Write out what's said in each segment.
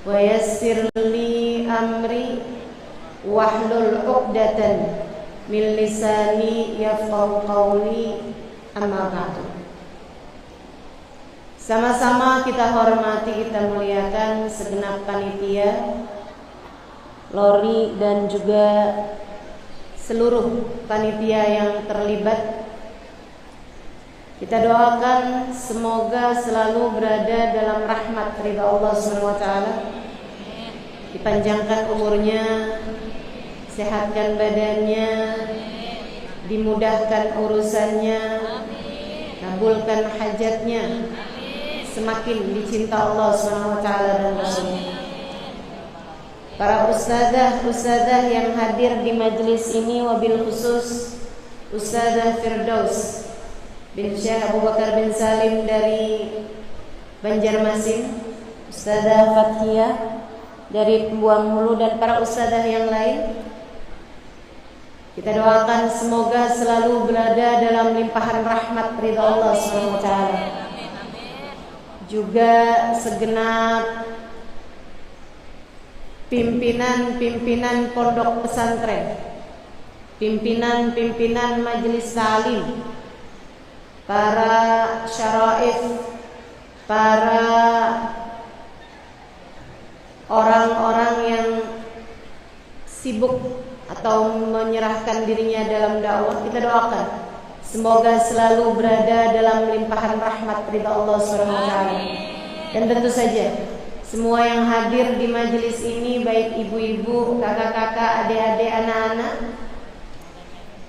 wa yassir li amri wahlul 'uqdatan min lisani yafqahu qawli. Amma ba'du. Sama-sama kita hormati, kita muliakan segenap panitia, lori dan juga seluruh panitia yang terlibat. Kita doakan semoga selalu berada dalam rahmat ridha Allah SWT. Dipanjangkan umurnya, sehatkan badannya, dimudahkan urusannya, kabulkan hajatnya, semakin dicinta Allah SWT dan Rasulnya. Para ustadzah yang hadir di majelis ini, wabil khusus Ustadzah Firdaus bin Syekh Abu Bakar bin Salim dari Banjarmasin, Ustadzah Fathiyah dari Buang Hulu, dan para ustadzah yang lain. Kita doakan semoga selalu berada dalam limpahan rahmat ridha Allah SWT. Juga segenap pimpinan-pimpinan pondok pesantren, pimpinan-pimpinan majelis salim, para syaraif, para orang-orang yang sibuk atau menyerahkan dirinya dalam dakwah. Kita doakan semoga selalu berada dalam limpahan rahmat ridha Allah SWT. Dan tentu saja semua yang hadir di majelis ini, baik ibu-ibu, kakak-kakak, adik-adik, anak-anak,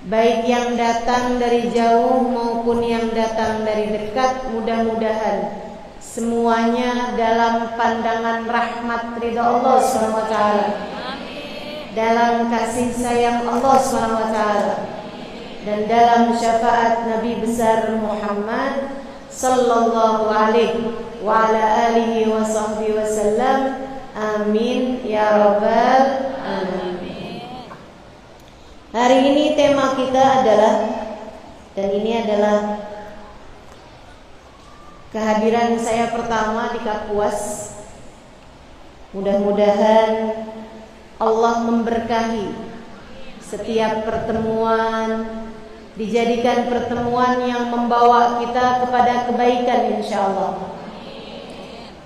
baik yang datang dari jauh maupun yang datang dari dekat, mudah-mudahan semuanya dalam pandangan rahmat ridha Allah SWT, dalam kasih sayang Allah SWT, dan dalam syafaat Nabi besar Muhammad sallallahu alaihi wa ala alihi wa sahbihi wasallam. Amin ya rabbal alamin. Hari ini tema kita adalah, dan ini adalah kehadiran saya pertama di Kapuas. Mudah-mudahan Allah memberkahi setiap pertemuan, dijadikan pertemuan yang membawa kita kepada kebaikan insyaallah.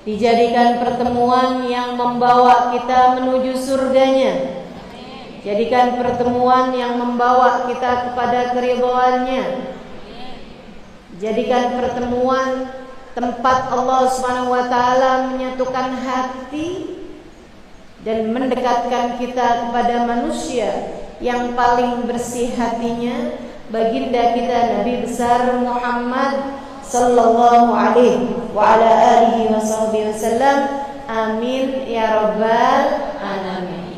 Dijadikan pertemuan yang membawa kita menuju surganya. Jadikan pertemuan yang membawa kita kepada keridhaannya. Jadikan pertemuan tempat Allah SWT menyatukan hati dan mendekatkan kita kepada manusia yang paling bersih hatinya, baginda kita Nabi besar Muhammad sallallahu alaihi wa ala alihi wa sahbihi wasallam. Amin ya rabbal alamin.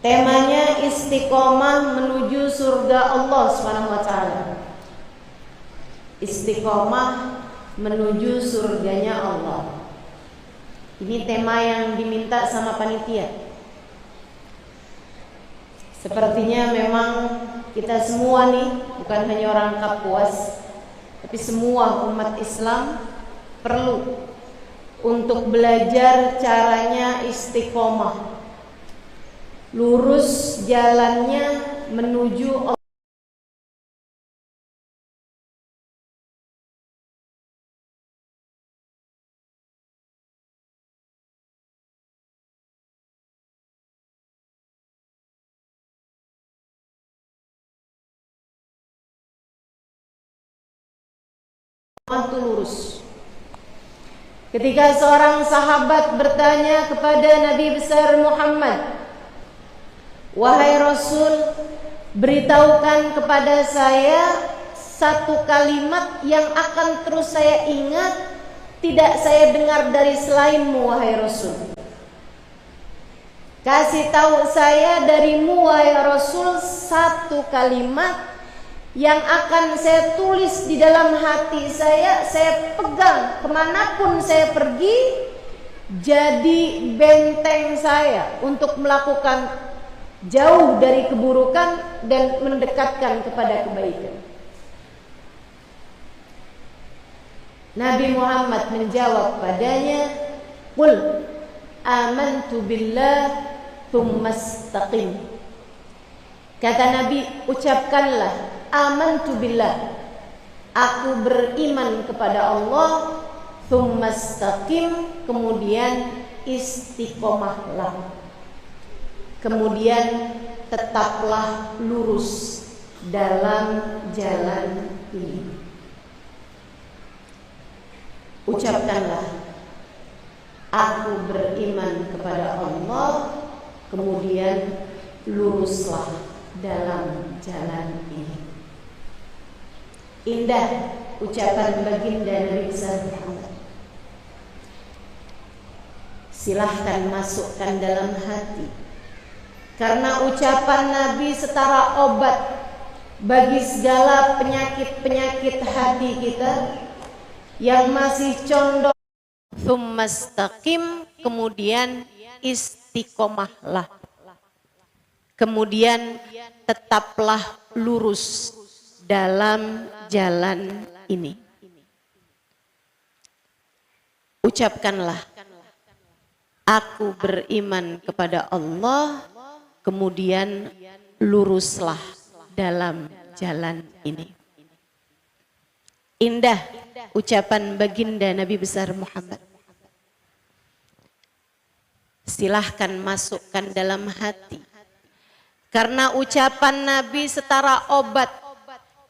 Temanya istiqomah menuju surga Allah SWT. Istiqomah menuju surganya Allah. Ini tema yang diminta sama panitia. Sepertinya memang kita semua nih, bukan hanya orang Kapuas, tapi semua umat Islam perlu untuk belajar caranya istiqomah, lurus jalannya menuju Allah. Itu lurus. Ketika seorang sahabat bertanya kepada Nabi besar Muhammad, "Wahai Rasul, beritahukan kepada saya satu kalimat yang akan terus saya ingat, tidak saya dengar dari selainmu, wahai Rasul. Kasih tahu saya darimu, wahai Rasul, satu kalimat yang akan saya tulis di dalam hati saya pegang kemanapun saya pergi, jadi benteng saya untuk melakukan jauh dari keburukan dan mendekatkan kepada kebaikan." Nabi Muhammad menjawab padanya, "Qul amantu billah thumma istaqim. Kata Nabi, ucapkanlah amantu billah, aku beriman kepada Allah, thumma istaqim, kemudian istiqomahlah, kemudian tetaplah lurus dalam jalan ini. Ucapkanlah, aku beriman kepada Allah, kemudian luruslah dalam jalan ini. Indah ucapan baginda Nabi besar Muhammad. Silahkan masukkan dalam hati, karena ucapan Nabi setara obat bagi segala penyakit-penyakit hati kita yang masih condong. Tsumastaqim, kemudian istiqomahlah, kemudian tetaplah lurus dalam jalan ini. Ucapkanlah, aku beriman kepada Allah, kemudian luruslah dalam jalan ini. Indah ucapan baginda Nabi besar Muhammad. Silahkan masukkan dalam hati, karena ucapan Nabi setara obat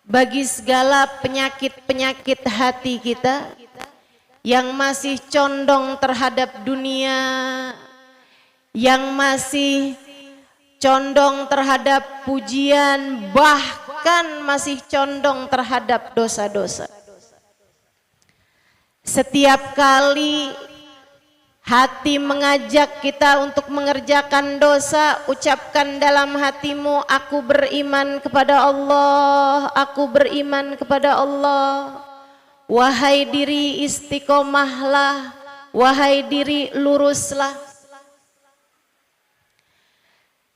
bagi segala penyakit-penyakit hati kita yang masih condong terhadap dunia, yang masih condong terhadap pujian, bahkan masih condong terhadap dosa-dosa. Setiap kali hati mengajak kita untuk mengerjakan dosa, ucapkan dalam hatimu, aku beriman kepada Allah, aku beriman kepada Allah. Wahai diri istiqomahlah, wahai diri luruslah.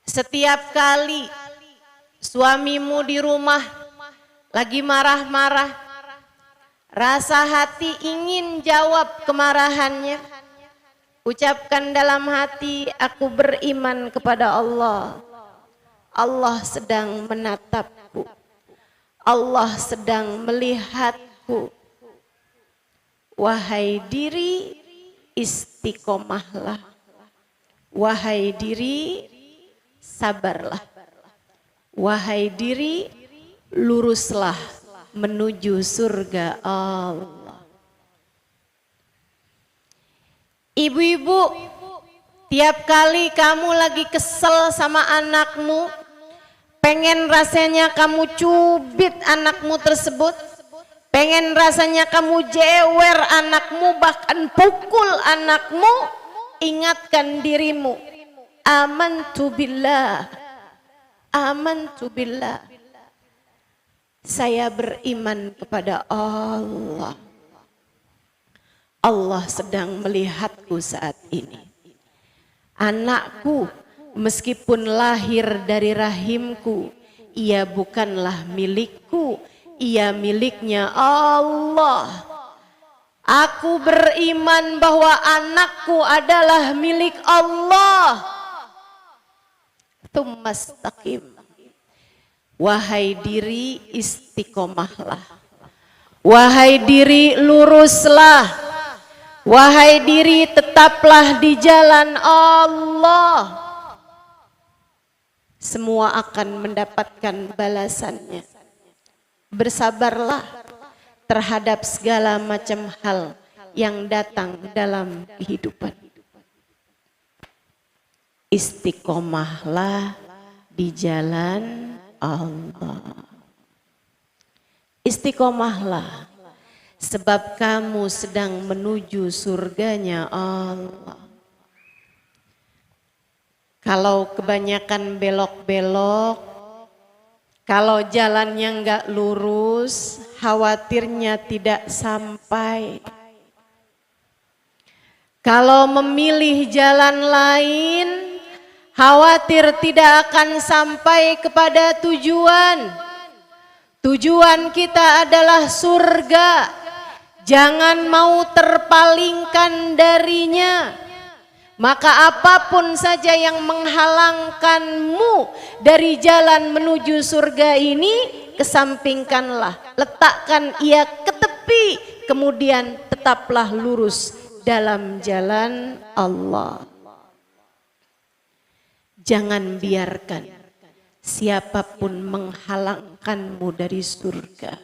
Setiap kali suamimu di rumah lagi marah-marah, rasa hati ingin jawab kemarahannya, ucapkan dalam hati, aku beriman kepada Allah. Allah sedang menatapku, Allah sedang melihatku. Wahai diri istiqomahlah, wahai diri sabarlah, wahai diri luruslah menuju surga Allah. Ibu-ibu, tiap kali kamu lagi kesel sama anakmu, pengen rasanya kamu cubit anakmu tersebut, pengen rasanya kamu jewer anakmu, bahkan pukul anakmu, ingatkan dirimu, amantu billah, amantu billah, saya beriman kepada Allah. Allah sedang melihatku saat ini. Anakku meskipun lahir dari rahimku, ia bukanlah milikku, ia miliknya Allah. Aku beriman bahwa anakku adalah milik Allah. Tsumastaqim, wahai diri istiqomahlah, wahai diri luruslah, wahai diri tetaplah di jalan Allah. Semua akan mendapatkan balasannya. Bersabarlah terhadap segala macam hal yang datang dalam kehidupan. Istiqomahlah di jalan Allah. Istiqomahlah, sebab kamu sedang menuju surganya Allah. Kalau kebanyakan belok-belok, kalau jalannya enggak lurus, khawatirnya tidak sampai. Kalau memilih jalan lain, khawatir tidak akan sampai kepada tujuan. Tujuan kita adalah surga. Jangan mau terpalingkan darinya. Maka apapun saja yang menghalangkanmu dari jalan menuju surga ini, kesampingkanlah, letakkan ia ke tepi, kemudian tetaplah lurus dalam jalan Allah. Jangan biarkan siapapun menghalangkanmu dari surga.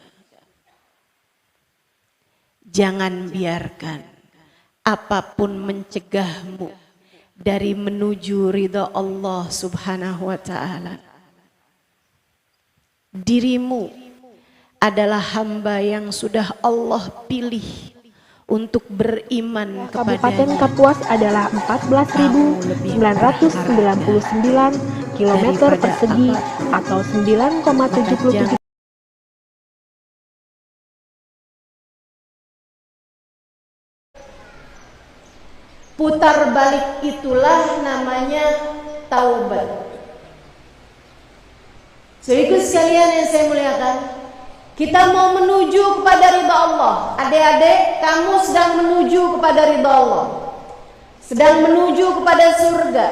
Jangan biarkan apapun mencegahmu dari menuju ridha Allah Subhanahu wa ta'ala. Dirimu adalah hamba yang sudah Allah pilih untuk beriman kepada Kabupaten Kapuas adalah 14.999 km persegi atau 9,77 putar balik itulah namanya taubat. Saudaraku sekalian yang saya muliakan, kita mau menuju kepada ridha Allah. Adik-adik, kamu sedang menuju kepada ridha Allah, sedang menuju kepada surga.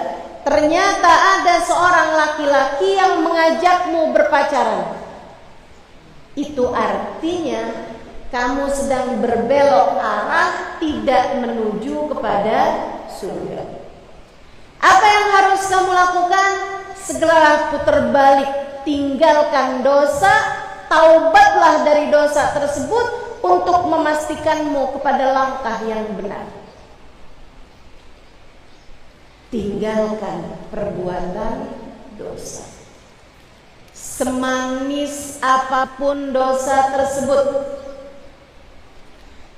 Ternyata ada seorang laki-laki yang mengajakmu berpacaran. Itu artinya kamu sedang berbelok arah, tidak menuju kepada surga. Apa yang harus kamu lakukan? Segera putar balik, tinggalkan dosa, taubatlah dari dosa tersebut untuk memastikanmu kepada langkah yang benar. Tinggalkan perbuatan dosa. Semanis apapun dosa tersebut,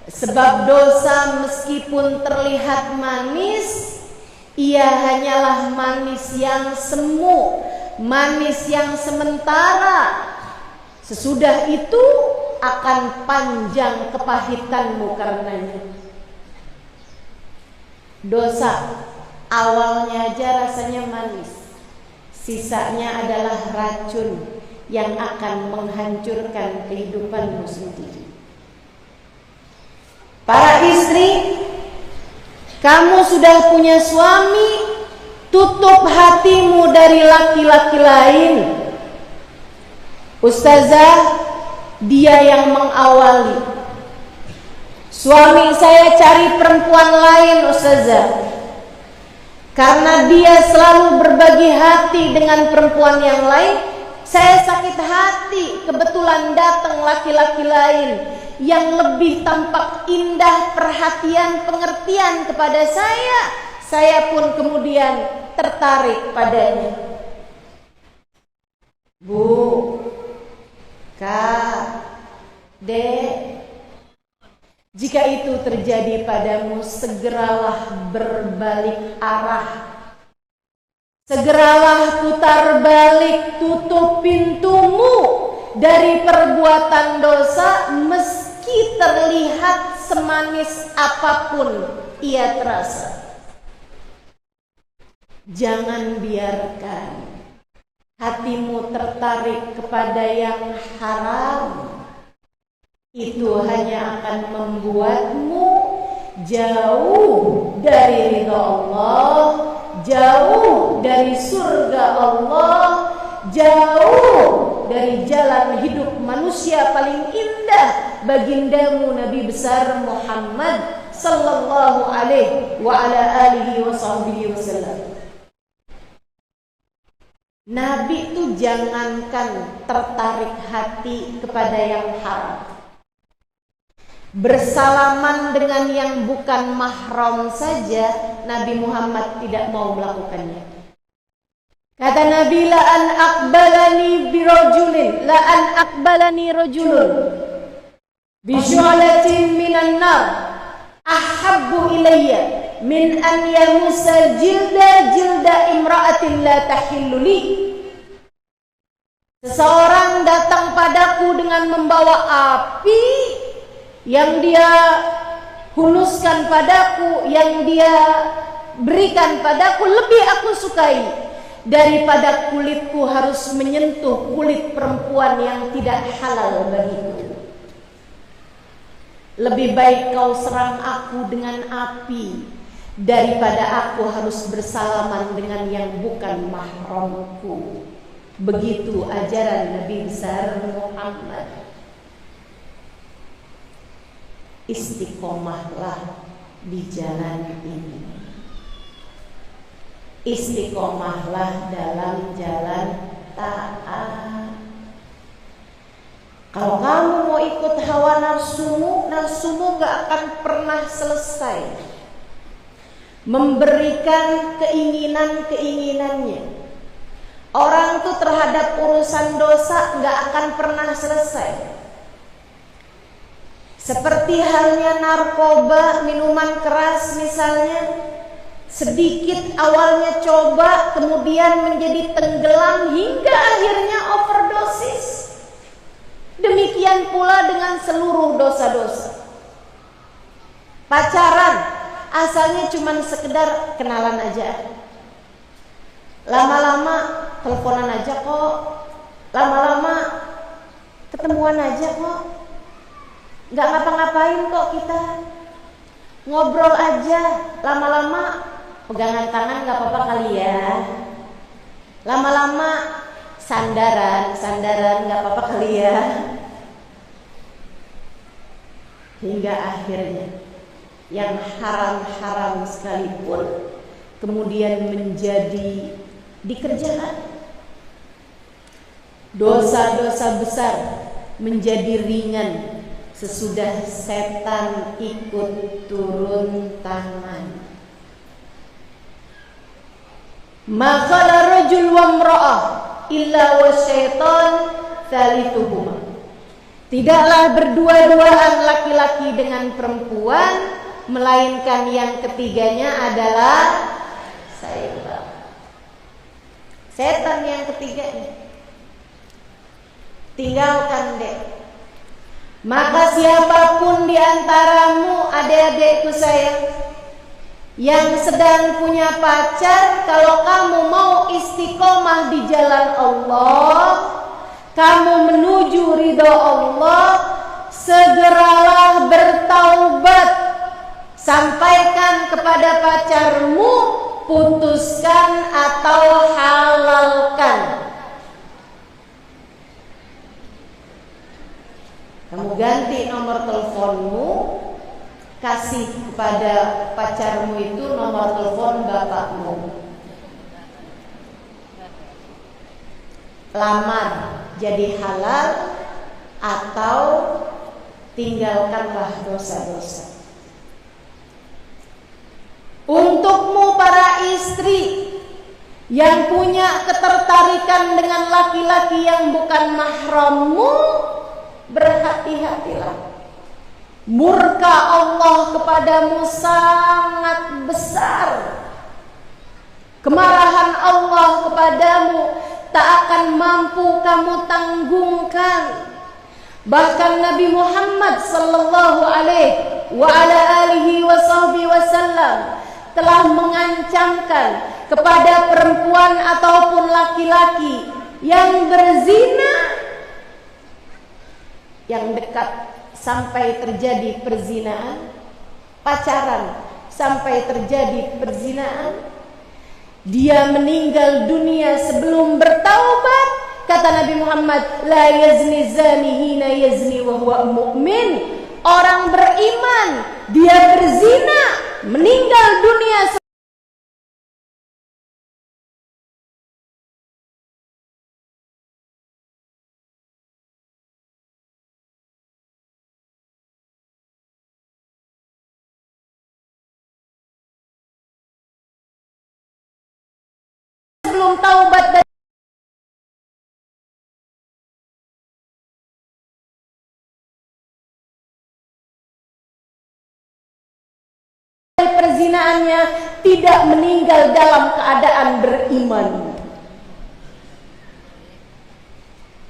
sebab dosa meskipun terlihat manis, ia hanyalah manis yang semu, manis yang sementara. Sesudah itu akan panjang kepahitanmu karenanya. Dosa awalnya aja rasanya manis, sisanya adalah racun yang akan menghancurkan kehidupanmu sendiri. Para istri, kamu sudah punya suami, tutup hatimu dari laki-laki lain. Ustazah, dia yang mengawali. Suami saya cari perempuan lain, Ustazah, karena dia selalu berbagi hati dengan perempuan yang lain. Saya sakit hati, kebetulan datang laki-laki lain yang lebih tampak indah, perhatian, pengertian kepada saya. Saya pun kemudian tertarik padanya. Bu, Kak, Dek, jika itu terjadi padamu, segeralah berbalik arah. Segeralah putar balik, tutup pintumu dari perbuatan dosa, meski terlihat semanis apapun ia terasa. Jangan biarkan hatimu tertarik kepada yang haram. Itu hanya akan membuatmu jauh dari ridha Allah, jauh dari surga Allah, jauh dari jalan hidup manusia paling indah, bagindamu Nabi besar Muhammad sallallahu alaihi wa ala alihi wa sahbihi wasallam. Nabi itu jangankan tertarik hati kepada yang haram, bersalaman dengan yang bukan mahram saja Nabi Muhammad tidak mau melakukannya. Kata Nabi, la an aqbalani rajulun bi syu'latin minan nar ahabbu ilayya min an yamusa jilda imra'atin la tahillu li. Seseorang datang padaku dengan membawa api yang dia hunuskan padaku, yang dia berikan padaku, lebih aku sukai daripada kulitku harus menyentuh kulit perempuan yang tidak halal bagiku. Lebih baik kau serang aku dengan api daripada aku harus bersalaman dengan yang bukan mahramku. Begitu ajaran Nabi besar Muhammad. Istiqomahlah di jalan ini. Istiqomahlah dalam jalan taat. Kalau kamu mau ikut hawa nafsumu gak akan pernah selesai memberikan keinginan-keinginannya. Orang tuh terhadap urusan dosa gak akan pernah selesai. Seperti halnya narkoba, minuman keras misalnya, sedikit awalnya coba, kemudian menjadi tenggelam hingga akhirnya overdosis. Demikian pula dengan seluruh dosa-dosa. Pacaran asalnya cuma sekedar kenalan aja, lama-lama teleponan aja kok, lama-lama ketemuan aja kok, nggak ngapa-ngapain kok kita, ngobrol aja, lama-lama pegangan tangan nggak apa-apa kali ya, lama-lama sandaran nggak apa-apa kali ya, hingga akhirnya yang haram-haram sekalipun kemudian menjadi dikerjakan. Dosa-dosa besar menjadi ringan sesudah setan ikut turun tangan. Makala rajul wa imra'ah illa wa syaitan thalithuhuma. Tidaklah berdua-duaan laki-laki dengan perempuan, melainkan yang ketiganya adalah setan. Setan yang ketiganya. Tinggalkan deh. Maka siapapun di antaramu, adik-adikku sayang, yang sedang punya pacar, kalau kamu mau istiqomah di jalan Allah, kamu menuju ridho Allah, segeralah bertaubat. Sampaikan kepada pacarmu, putuskan atau halalkan. Kamu ganti nomor teleponmu, kasih kepada pacarmu itu nomor telepon bapakmu. Lamar jadi halal atau tinggalkanlah dosa-dosa. Untukmu para istri yang punya ketertarikan dengan laki-laki yang bukan mahrammu, berhati-hatilah. Murka Allah kepadamu sangat besar. Kemarahan Allah kepadamu tak akan mampu kamu tanggungkan. Bahkan Nabi Muhammad sallallahu alaihi wa ala alihi wasallam telah mengancamkan kepada perempuan ataupun laki-laki yang berzina, yang dekat sampai terjadi perzinaan, pacaran sampai terjadi perzinaan, dia meninggal dunia sebelum bertaubat. Kata Nabi Muhammad, la yazni zani hina yazni wa huwa mu'min. Orang beriman, dia berzina, meninggal dunia sebelum taubat dari perzinaannya, tidak meninggal dalam keadaan beriman.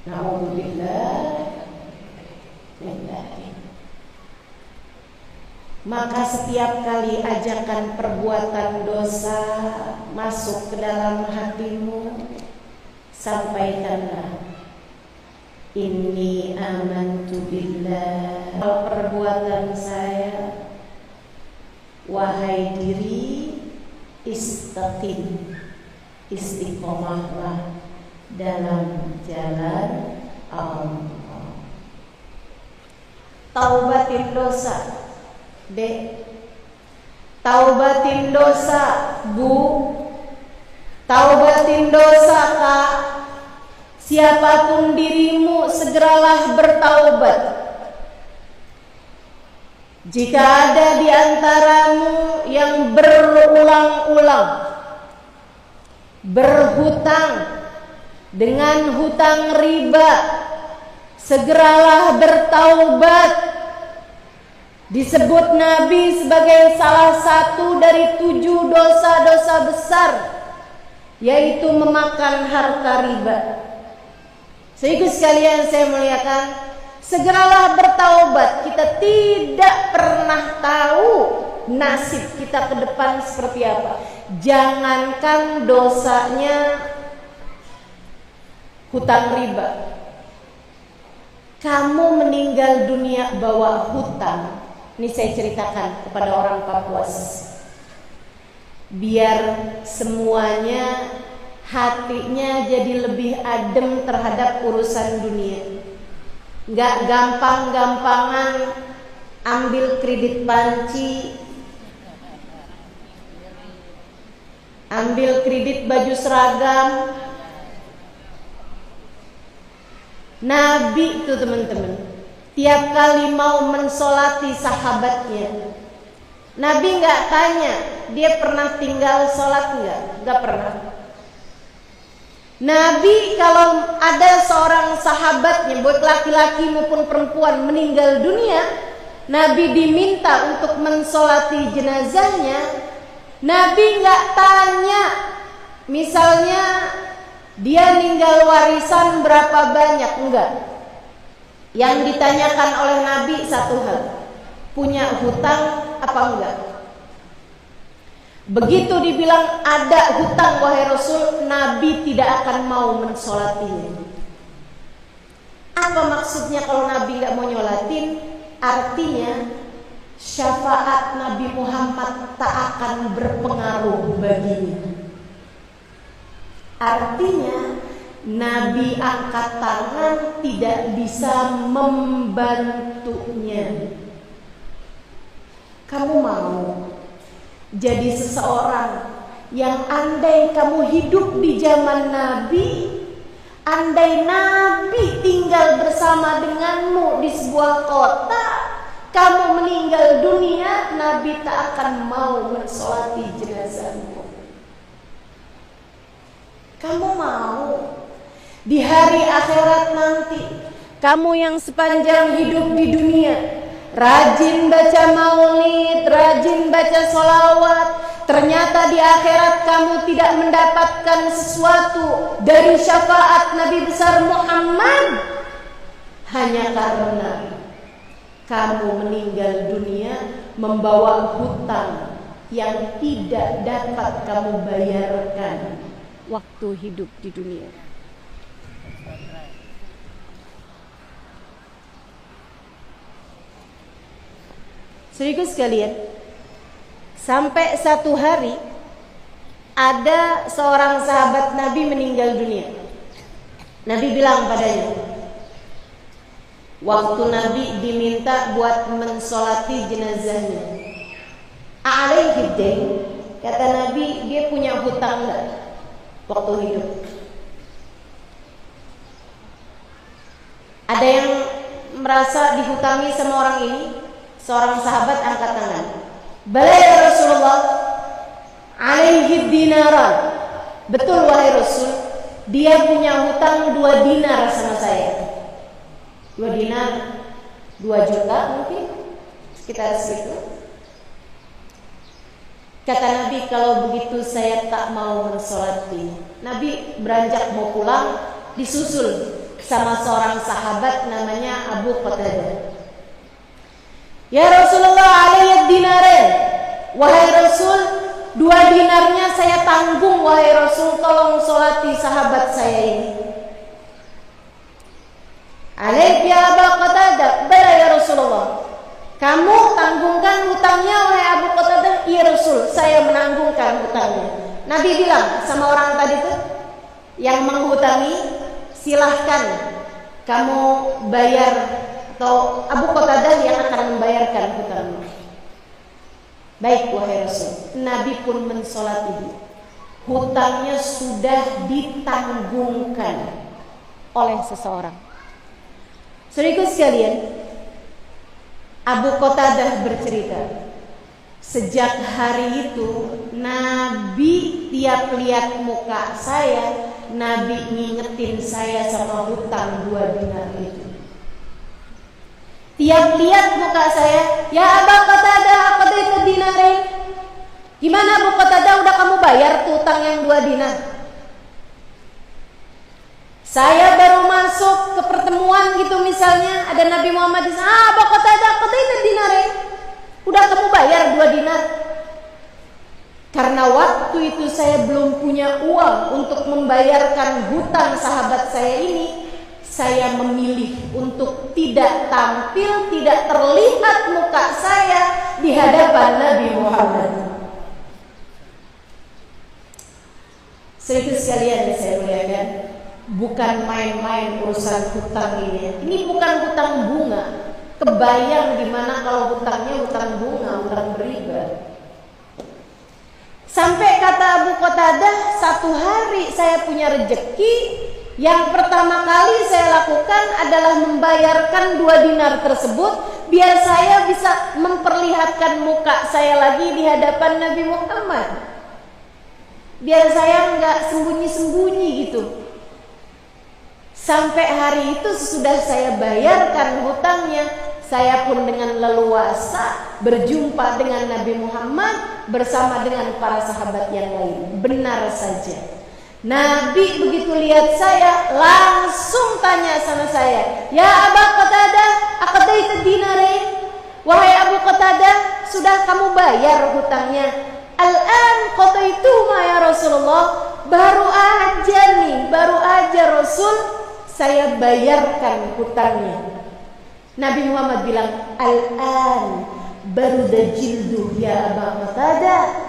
Alhamdulillah. Maka setiap kali ajakan perbuatan dosa masuk ke dalam hatimu, sampaikanlah, inni amantu billah. Perbuatan saya, wahai diri mustaqim. Istiqomahlah dalam jalan Allah. Taubatin dosa, Dek. Taubatin dosa, Bu. Taubatin dosa, Kak. Siapapun dirimu, segeralah bertaubat. Jika ada di antaramu yang berulang-ulang berhutang dengan hutang riba, segeralah bertaubat. Disebut Nabi sebagai salah satu dari 7 dosa-dosa besar, yaitu memakan harta riba. Sehingga sekalian saya muliakan, segeralah bertaubat. Kita tidak pernah tahu nasib kita ke depan seperti apa. Jangankan dosanya hutang riba, kamu meninggal dunia bawa hutang. Ini saya ceritakan kepada orang Papuas, biar semuanya hatinya jadi lebih adem terhadap urusan dunia. Nggak gampang-gampangan ambil kredit panci, ambil kredit baju seragam. Nabi itu teman-teman, tiap kali mau mensolati sahabatnya, Nabi nggak tanya dia pernah tinggal sholat nggak pernah. Nabi kalau ada seorang sahabatnya, baik laki-laki maupun perempuan, meninggal dunia, Nabi diminta untuk mensolati jenazahnya. Nabi nggak tanya, misalnya dia ninggal warisan berapa banyak, enggak. Yang ditanyakan oleh Nabi satu hal, punya hutang apa enggak. Begitu dibilang ada hutang wahai Rasul, Nabi tidak akan mau mensolatinya. Apa maksudnya kalau Nabi nggak mau nyolatin? Artinya syafaat Nabi Muhammad tak akan berpengaruh baginya. Artinya Nabi angkat tangan tidak bisa membantunya. Kamu mau jadi seseorang yang andai kamu hidup di zaman Nabi, andai Nabi tinggal bersama denganmu di sebuah kota, kamu meninggal dunia, Nabi tak akan mau mensolati jenazahmu. Kamu mau di hari akhirat nanti, kamu yang sepanjang hidup di dunia rajin baca maulid, rajin baca sholawat, ternyata di akhirat kamu tidak mendapatkan sesuatu dari syafaat Nabi besar Muhammad, hanya karena kamu meninggal dunia membawa hutang yang tidak dapat kamu bayarkan waktu hidup di dunia. Saudaraku sekalian, sampai satu hari ada seorang sahabat Nabi meninggal dunia. Nabi bilang padanya, waktu Nabi diminta buat mensolati jenazahnya, alaihi dain, kata Nabi, dia punya hutang enggak waktu hidup? Ada yang merasa dihutangi sama orang ini? Seorang sahabat angkat tangan. Bala ya Rasulullah, alaihi dinaran. Betul wahai Rasul, dia punya hutang 2 dinar sama saya. 2 dinar 2 juta mungkin, sekitar segitu. Kata Nabi, kalau begitu saya tak mau mensolati. Nabi beranjak mau pulang, disusul sama seorang sahabat namanya Abu Qatadah. Ya Rasulullah, alayat dinarin. Wahai Rasul, 2 dinarnya saya tanggung wahai Rasul, tolong solati sahabat saya ini. Alayat ya Abu Qatadah. Bala ya Rasulullah, kamu tanggungkan hutangnya wahai Abu Qatadah. Iya Rasul, saya menanggungkan hutangnya. Nabi bilang sama orang tadi tuh yang menghutangi, silahkan kamu bayar, atau Abu Qatadah yang akan membayarkan hutangmu. Baik wahai Rasul. Nabi pun mensolati dia. Hutangnya sudah ditanggungkan oleh seseorang. Saudaraku sekalian, Abu Qatadah bercerita, sejak hari itu Nabi tiap lihat muka saya, Nabi ngingetin saya sama hutang 2 dinar itu. Tiap lihat muka saya, ya Abu Qatadah, apa itu dinarin? Gimana Abu Qatadah, udah kamu bayar tuh utang yang 2 dinar? Saya baru masuk ke pertemuan gitu misalnya, ada Nabi Muhammad di sana, Abu Qatadah, apa itu dinarin? Udah kamu bayar 2 dinar? Karena waktu itu saya belum punya uang untuk membayarkan hutang sahabat saya ini, saya memilih untuk tidak tampil, tidak terlihat muka saya di hadapan Nabi Muhammad. Saudara sekalian yang saya muliakan, bukan main-main urusan hutang ini. Ini bukan hutang bunga. Kebayang gimana kalau hutangnya hutang bunga, hutang beriba. Sampai kata Abu Qatadah, satu hari saya punya rejeki, yang pertama kali saya lakukan adalah membayarkan 2 dinar tersebut, biar saya bisa memperlihatkan muka saya lagi di hadapan Nabi Muhammad. Biar saya nggak sembunyi-sembunyi gitu. Sampai hari itu sesudah saya bayarkan hutangnya, saya pun dengan leluasa berjumpa dengan Nabi Muhammad bersama dengan para sahabat yang lain. Benar saja, Nabi begitu lihat saya langsung tanya sama saya, ya Abu Qatadah, aqdaita dinarain? Wahai Abu Qatadah, sudah kamu bayar hutangnya? Al-an qadaitu ma ya Rasulullah. Baru aja Rasul, saya bayarkan hutangnya. Nabi Muhammad bilang, al-an baru dajildu ya Abu Qatadah.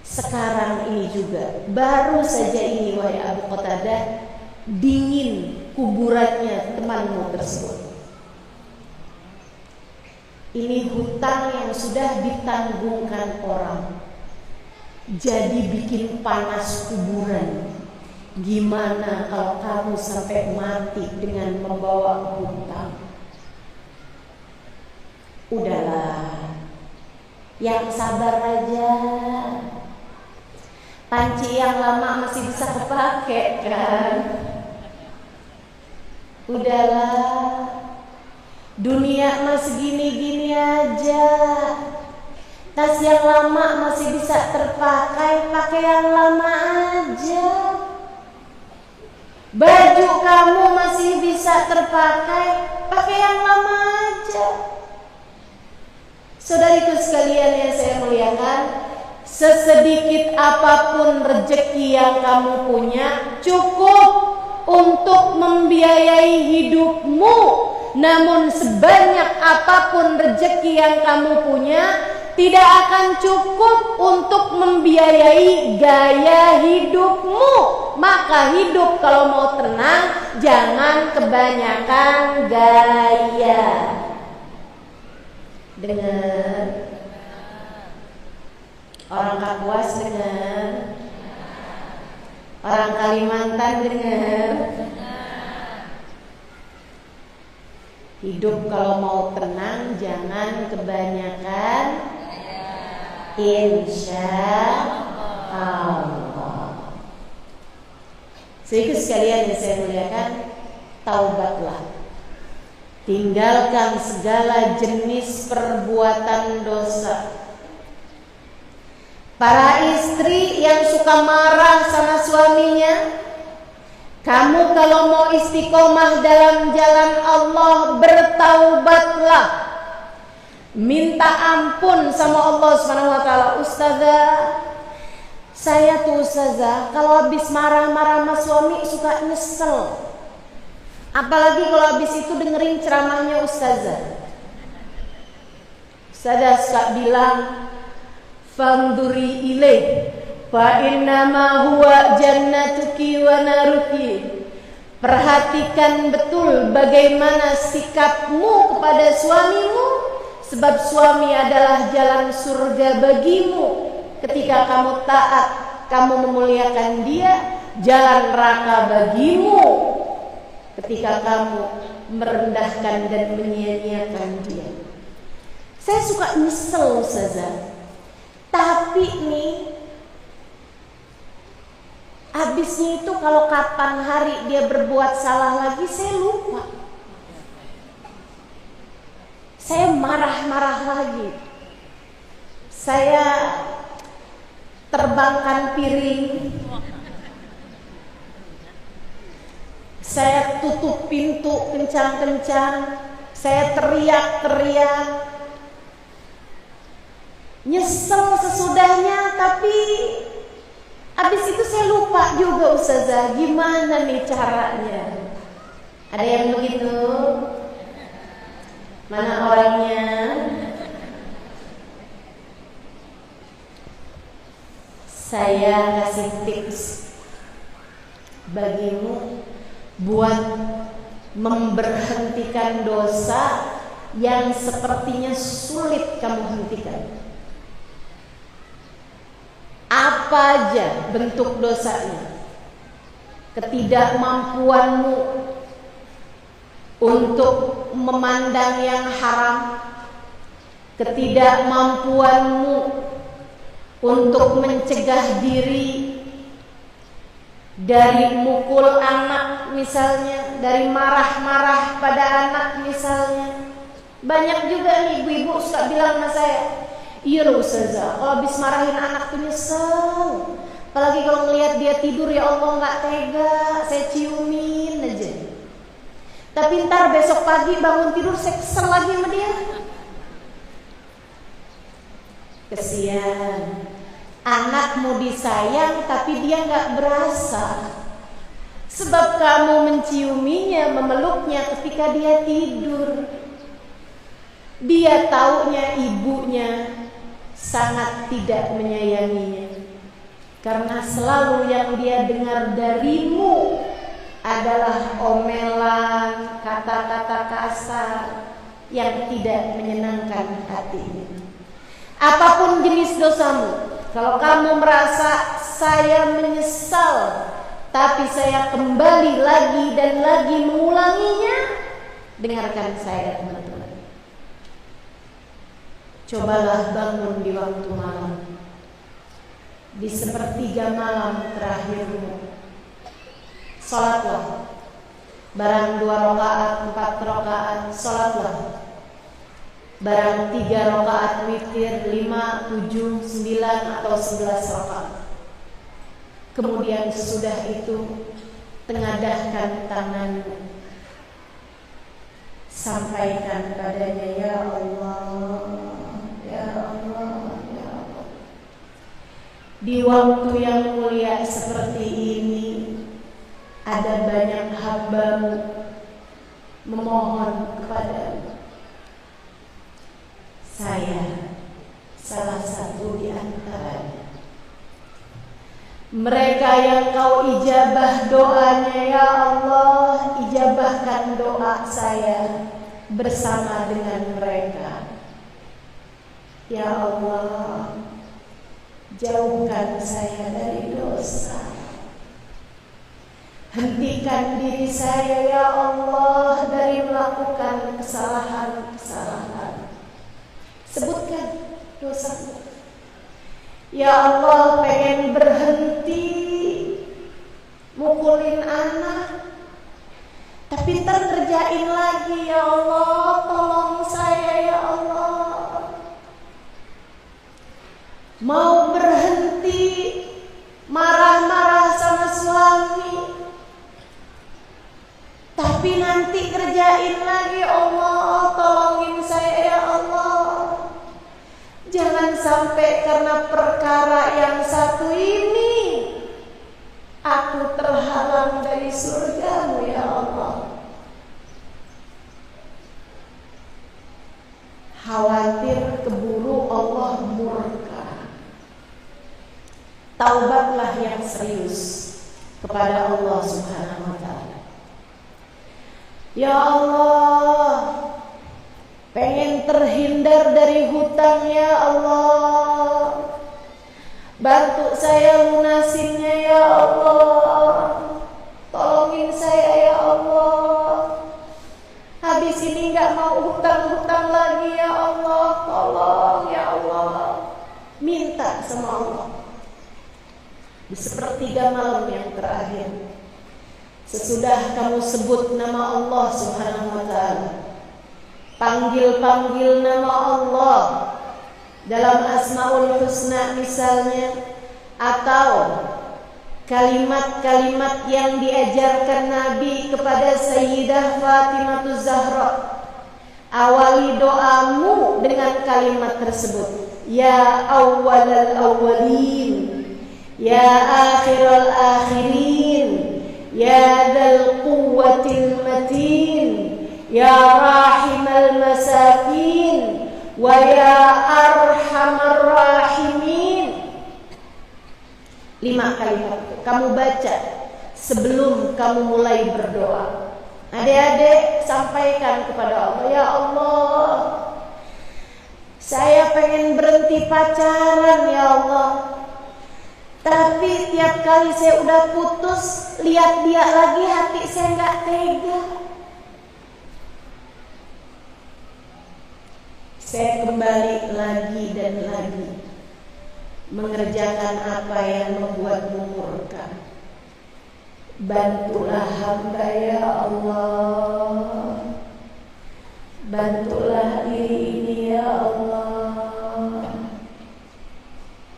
Sekarang ini juga, baru saja ini wahai Abu Qatadah, dingin kuburannya temanmu tersebut. Ini hutang yang sudah ditanggungkan orang, jadi bikin panas kuburan. Gimana kalau kamu sampai mati dengan membawa hutang? Udahlah, yang sabar aja. Panci yang lama masih bisa kepake kan? Udahlah, dunia masih gini-gini aja. Tas yang lama masih bisa terpakai, pakai yang lama aja. Baju kamu masih bisa terpakai, pakai yang lama aja. Saudariku sekalian yang saya muliakan, sesedikit apapun rezeki yang kamu punya cukup untuk membiayai hidupmu. Namun sebanyak apapun rezeki yang kamu punya tidak akan cukup untuk membiayai gaya hidupmu. Maka hidup kalau mau tenang, jangan kebanyakan gaya. Dengar, orang Kapuas dengar, orang Kalimantan dengar. Hidup kalau mau tenang, jangan kebanyakan. Insya Allah. Sedikit sekalian yang saya muliakan, taubatlah. Tinggalkan segala jenis perbuatan dosa. Para istri yang suka marah sama suaminya, kamu kalau mau istiqomah dalam jalan Allah, bertaubatlah. Minta ampun sama Allah Subhanahu wa taala. Ustazah, saya tuh ustazah kalau habis marah-marah sama suami suka nyesel. Apalagi kalau habis itu dengerin ceramahnya ustazah. Ustazah suka bilang, fanduri ilaih fa innama huwa jannatuki wa naruki. Perhatikan betul bagaimana sikapmu kepada suamimu, sebab suami adalah jalan surga bagimu. Ketika kamu taat, kamu memuliakan dia, jalan neraka bagimu ketika kamu merendahkan dan menyia-nyiakan dia. Saya suka nyesel Ustazah, tapi nih habisnya itu kalau kapan hari dia berbuat salah lagi saya lupa. Saya marah-marah lagi. Saya terbangkan piring. Saya tutup pintu kencang-kencang. Saya teriak-teriak. Nyesel sesudahnya, tapi habis itu saya lupa juga Ustazah, gimana nih caranya. Ada yang begitu? Mana orangnya? Saya kasih tips bagimu buat memberhentikan dosa yang sepertinya sulit kamu hentikan. Apa aja bentuk dosanya, ketidakmampuanmu untuk memandang yang haram, ketidakmampuanmu untuk mencegah diri dari mukul anak misalnya, dari marah-marah pada anak misalnya. Banyak juga nih ibu-ibu suka bilang sama saya, iya loh Ustazah, kalau habis marahin anak tuh nyesel. Apalagi kalau ngelihat dia tidur, ya Allah gak tega, saya ciumin aja. Tapi ntar besok pagi bangun tidur saya kesel lagi sama dia. Kesian. Anakmu disayang tapi dia gak berasa. Sebab kamu menciuminya, memeluknya ketika dia tidur. Dia taunya ibunya sangat tidak menyayanginya, karena selalu yang dia dengar darimu adalah omelan, kata-kata kasar yang tidak menyenangkan hatinya. Apapun jenis dosamu, kalau kamu merasa saya menyesal tapi saya kembali lagi dan lagi mengulanginya, dengarkan saya teman-teman. Cobalah bangun di waktu malam, di sepertiga malam terakhirmu. Salatlah, barang 2 rakaat, 4 rakaat, salatlah. Barang 3 rakaat witir, 5, 7, 9 atau 11 rakaat. Kemudian sesudah itu tengadahkan tanganmu, sampaikan padanya, ya Allah, ya Allah, ya Allah. Di waktu yang mulia seperti ini, ada banyak hamba-Mu memohon kepadamu. Saya salah satu di antaranya. Mereka yang Kau ijabah doanya, ya Allah, ijabahkan doa saya bersama dengan mereka. Ya Allah, jauhkan saya dari dosa. Hentikan diri saya, ya Allah, dari melakukan kesalahan-kesalahan. Sebutkan dosamu. Ya Allah, pengen berhenti mukulin anak, tapi ntar kerjain lagi, ya Allah, tolong saya, ya Allah. Mau berhenti marah-marah sama suami, tapi nanti kerjain lagi, Allah, tolongin saya, ya Allah. Jangan sampai karena perkara yang satu ini aku terhalang dari surga-Mu, ya Allah. Khawatir keburu Allah murka. taubatlah yang serius kepada Allah Subhanahu wa ta'ala. Ya Allah, pengen terhindar dari hutang ya Allah, bantu saya lunasinnya ya Allah, tolongin saya ya Allah. Habis ini gak mau hutang-hutang lagi ya Allah, tolong ya Allah. Minta sama Allah di sepertiga malam yang terakhir, sesudah kamu sebut nama Allah Subhanahu wa ta'ala, panggil nama Allah dalam Asmaul Husna misalnya, atau kalimat-kalimat yang diajarkan Nabi kepada Sayyidah Fatimah Zahra. Awali doamu dengan kalimat tersebut. Ya awwalal awwalin, ya akhiral akhirin, ya dzal quwwatil matin, ya rahimal masakin, wa ya arhamar rahimin. 5 kalimat itu kamu baca sebelum kamu mulai berdoa. Adik-adik, sampaikan kepada Allah, ya Allah, saya pengen berhenti pacaran ya Allah, tapi tiap kali saya udah putus, lihat dia lagi, hati saya gak tega. Saya kembali lagi dan lagi mengerjakan apa yang membuatmu murka. Bantulah hamba ya Allah, bantulah diri ini ya Allah.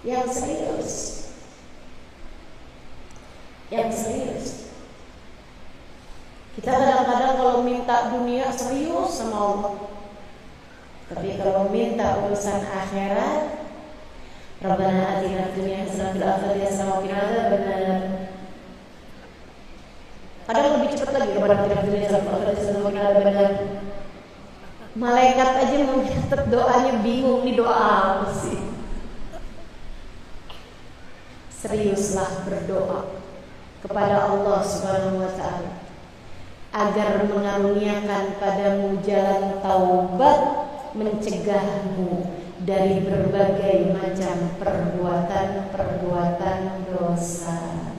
Yang serius, yang serius. Kita kadang-kadang kalau minta dunia serius sama Allah, tapi kalau minta urusan akhirat, Rabbana atina fid dunya hasanah wa fil akhirati hasanah wa qina adzabannar. Kadang lebih cepat lagi, Rabbana atina fid dunya hasanah wa fil akhirati hasanah wa qina adzabannar. Malaikat aja mencatat doanya bingung, nih doa apa sih? Seriuslah berdoa kepada Allah Subhanahu wa ta'ala agar mengaruniakan padamu jalan taubat, mencegahmu dari berbagai macam perbuatan-perbuatan dosa.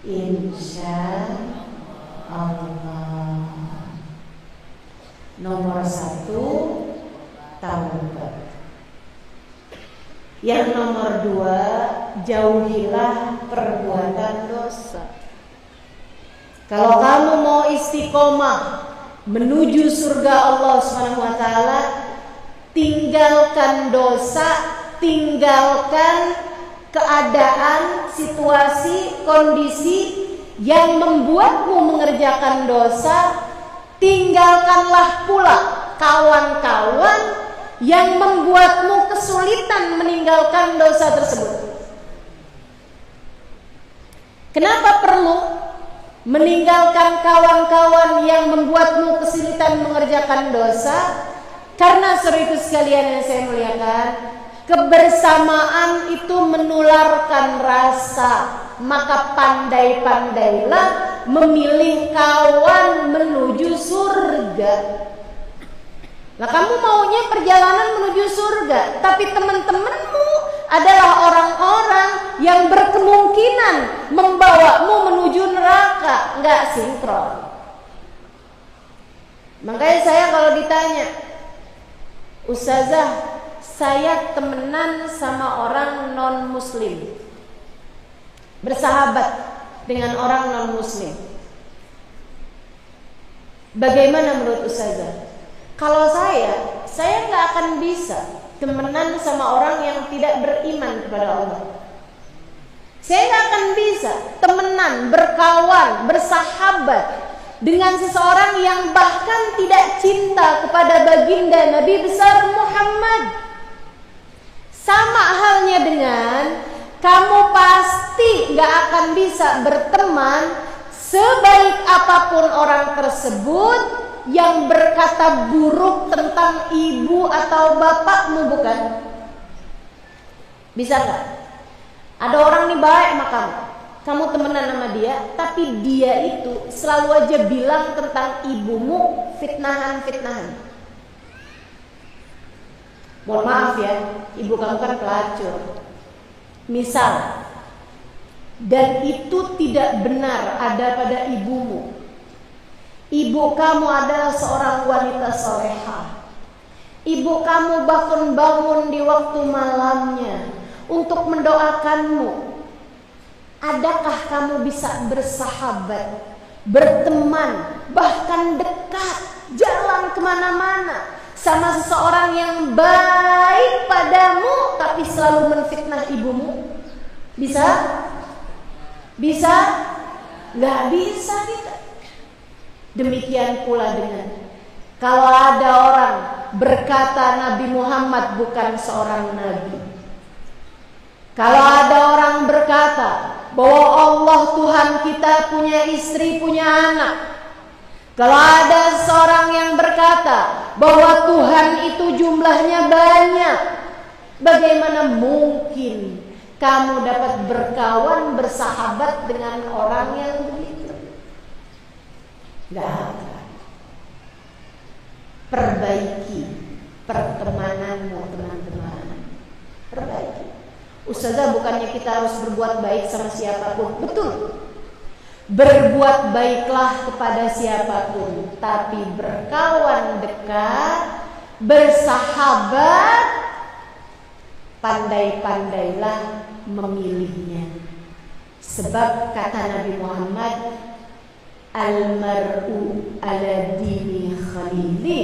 Insya Allah. Nomor 1, taubat. Yang nomor 2, jauhilah perbuatan dosa. Kalau kamu mau istiqomah menuju surga Allah Subhanahu wa ta'ala, tinggalkan dosa, tinggalkan keadaan, situasi, kondisi yang membuatmu mengerjakan dosa. Tinggalkanlah pula kawan-kawan yang membuatmu kesulitan meninggalkan dosa tersebut. Kenapa perlu meninggalkan kawan-kawan yang membuatmu kesulitan mengerjakan dosa? Karena saudara sekalian yang saya muliakan, kebersamaan itu menularkan rasa. Maka pandai-pandailah memilih kawan menuju surga. Nah, kamu maunya perjalanan menuju surga, tapi teman-temanmu adalah orang-orang yang berkemungkinan membawamu menuju neraka, nggak sinkron. Makanya saya kalau ditanya, Ustazah, saya temenan sama orang non-muslim, bersahabat dengan orang non-muslim, bagaimana menurut Ustazah? Kalau saya nggak akan bisa temenan sama orang yang tidak beriman kepada Allah. Saya nggak akan bisa temenan, berkawan, bersahabat dengan seseorang yang bahkan tidak cinta kepada baginda Nabi besar Muhammad. Sama halnya dengan kamu pasti nggak akan bisa berteman sebaik apapun orang tersebut yang berkata buruk tentang ibu atau bapakmu, bukan? Bisa nggak? Ada orang nih baik sama kamu temenan sama dia, tapi dia itu selalu aja bilang tentang ibumu fitnahan. Mohon maaf ya, ibu kamu kan pelacur misal, dan itu tidak benar ada pada ibumu. Ibu kamu adalah seorang wanita solehah. Ibu kamu bahkan bangun di waktu malamnya untuk mendoakanmu. Adakah kamu bisa bersahabat, berteman, bahkan dekat, jalan kemana-mana sama seseorang yang baik padamu tapi selalu menfitnah ibumu? Bisa? Bisa? Gak bisa kita. Demikian pula dengan kalau ada orang berkata Nabi Muhammad bukan seorang nabi. Kalau ada orang berkata bahwa Allah Tuhan kita punya istri, punya anak. Kalau ada seorang yang berkata bahwa Tuhan itu jumlahnya banyak, bagaimana mungkin kamu dapat berkawan, bersahabat dengan orang yang begitu? Gak ada. Perbaiki pertemananmu, teman-teman. Perbaiki. Ustazah, bukannya kita harus berbuat baik sama siapapun? Betul. Berbuat baiklah kepada siapapun, tapi berkawan dekat, bersahabat, pandai-pandailah memilihnya. Sebab kata Nabi Muhammad, almar'u ala dini khalili,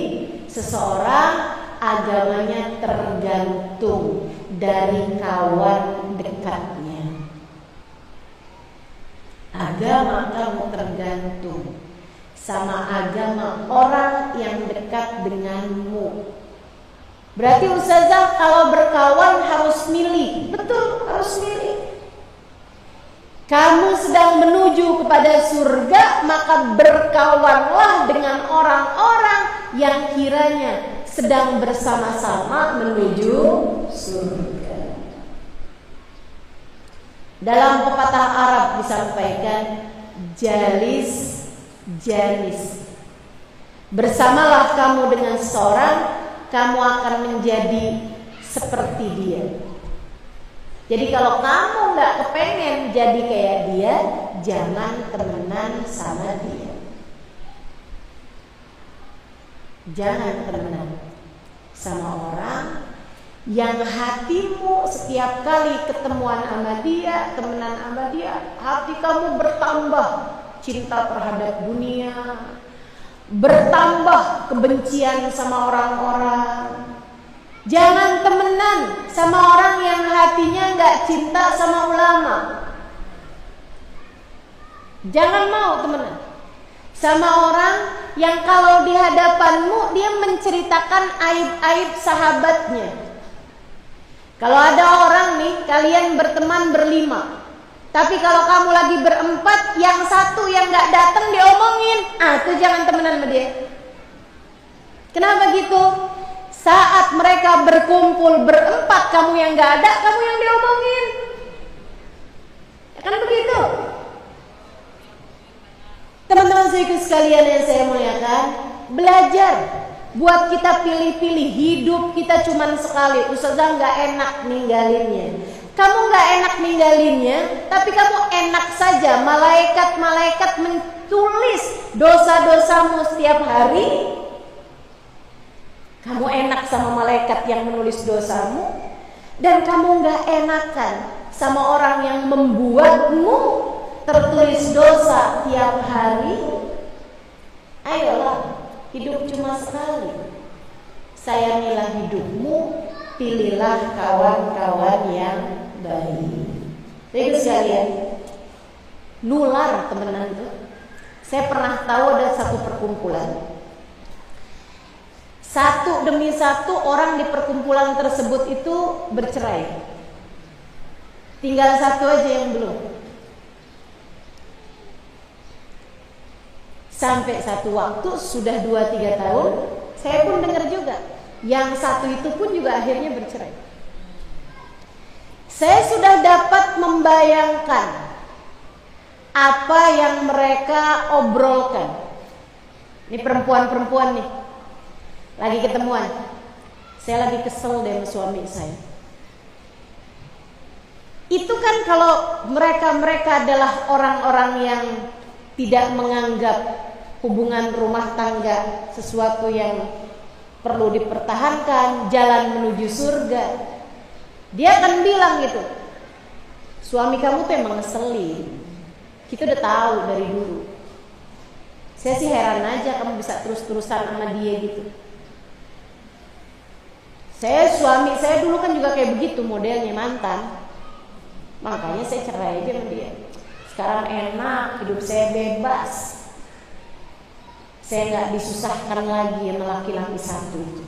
seseorang agamanya tergantung dari kawan dekatnya. Agama kamu tergantung sama agama orang yang dekat denganmu. Berarti ustazah kalau berkawan harus milih. Betul, harus milih. Kamu sedang menuju kepada surga, maka berkawanlah dengan orang-orang yang kiranya sedang bersama-sama menuju surga. Dalam pepatah Arab disampaikan, jalis janis. Bersamalah kamu dengan seseorang, kamu akan menjadi seperti dia. Jadi kalau kamu gak kepengen jadi kayak dia, jangan temenan sama dia. Jangan temenan sama orang yang hatimu setiap kali ketemuan sama dia, temenan sama dia, hati kamu bertambah cinta terhadap dunia, bertambah kebencian sama orang-orang. Jangan temenan sama orang yang hatinya gak cinta sama ulama. Jangan mau temenan sama orang yang kalau di hadapanmu dia menceritakan aib-aib sahabatnya. Kalau ada orang nih, kalian berteman berlima, tapi kalau kamu lagi berempat, yang satu yang gak datang diomongin, itu jangan temenan sama dia. Kenapa gitu? Saat mereka berkumpul berempat, kamu yang gak ada, kamu yang diomongin. Ya kan begitu? Teman-teman sekalian yang saya muliakan, belajar. Buat kita pilih-pilih, hidup kita cuma sekali. Ustazah gak enak ninggalinnya. Kamu gak enak ninggalinnya, tapi kamu enak saja. Malaikat-malaikat menulis dosa-dosamu setiap hari. Kamu enak sama malaikat yang menulis dosamu, dan kamu gak enakan sama orang yang membuatmu tertulis dosa tiap hari. Ayolah, hidup cuma sekali. Sayangilah hidupmu, pilihlah kawan-kawan yang baik. Jadi sekalian, nular temenan itu. Saya pernah tahu ada satu perkumpulan. Satu demi satu orang di perkumpulan tersebut itu bercerai. Tinggal satu aja yang belum. Sampai satu waktu sudah 2-3 tahun, saya pun dengar juga yang satu itu pun juga akhirnya bercerai. Saya sudah dapat membayangkan apa yang mereka obrolkan. Ini perempuan-perempuan nih, lagi ketemuan. Saya lagi kesel dengan suami saya. Itu kan kalau mereka adalah orang-orang yang tidak menganggap hubungan rumah tangga sesuatu yang perlu dipertahankan, jalan menuju surga. Dia akan bilang gitu, suami kamu tuh emang ngeselin. Kita udah tahu dari dulu. Saya sih heran aja kamu bisa terus-terusan sama dia gitu. Suami saya dulu kan juga kayak begitu modelnya, mantan. Makanya saya cerai aja sama dia. Sekarang enak, hidup saya bebas. Saya nggak disusahkan lagi sama laki-laki satu itu.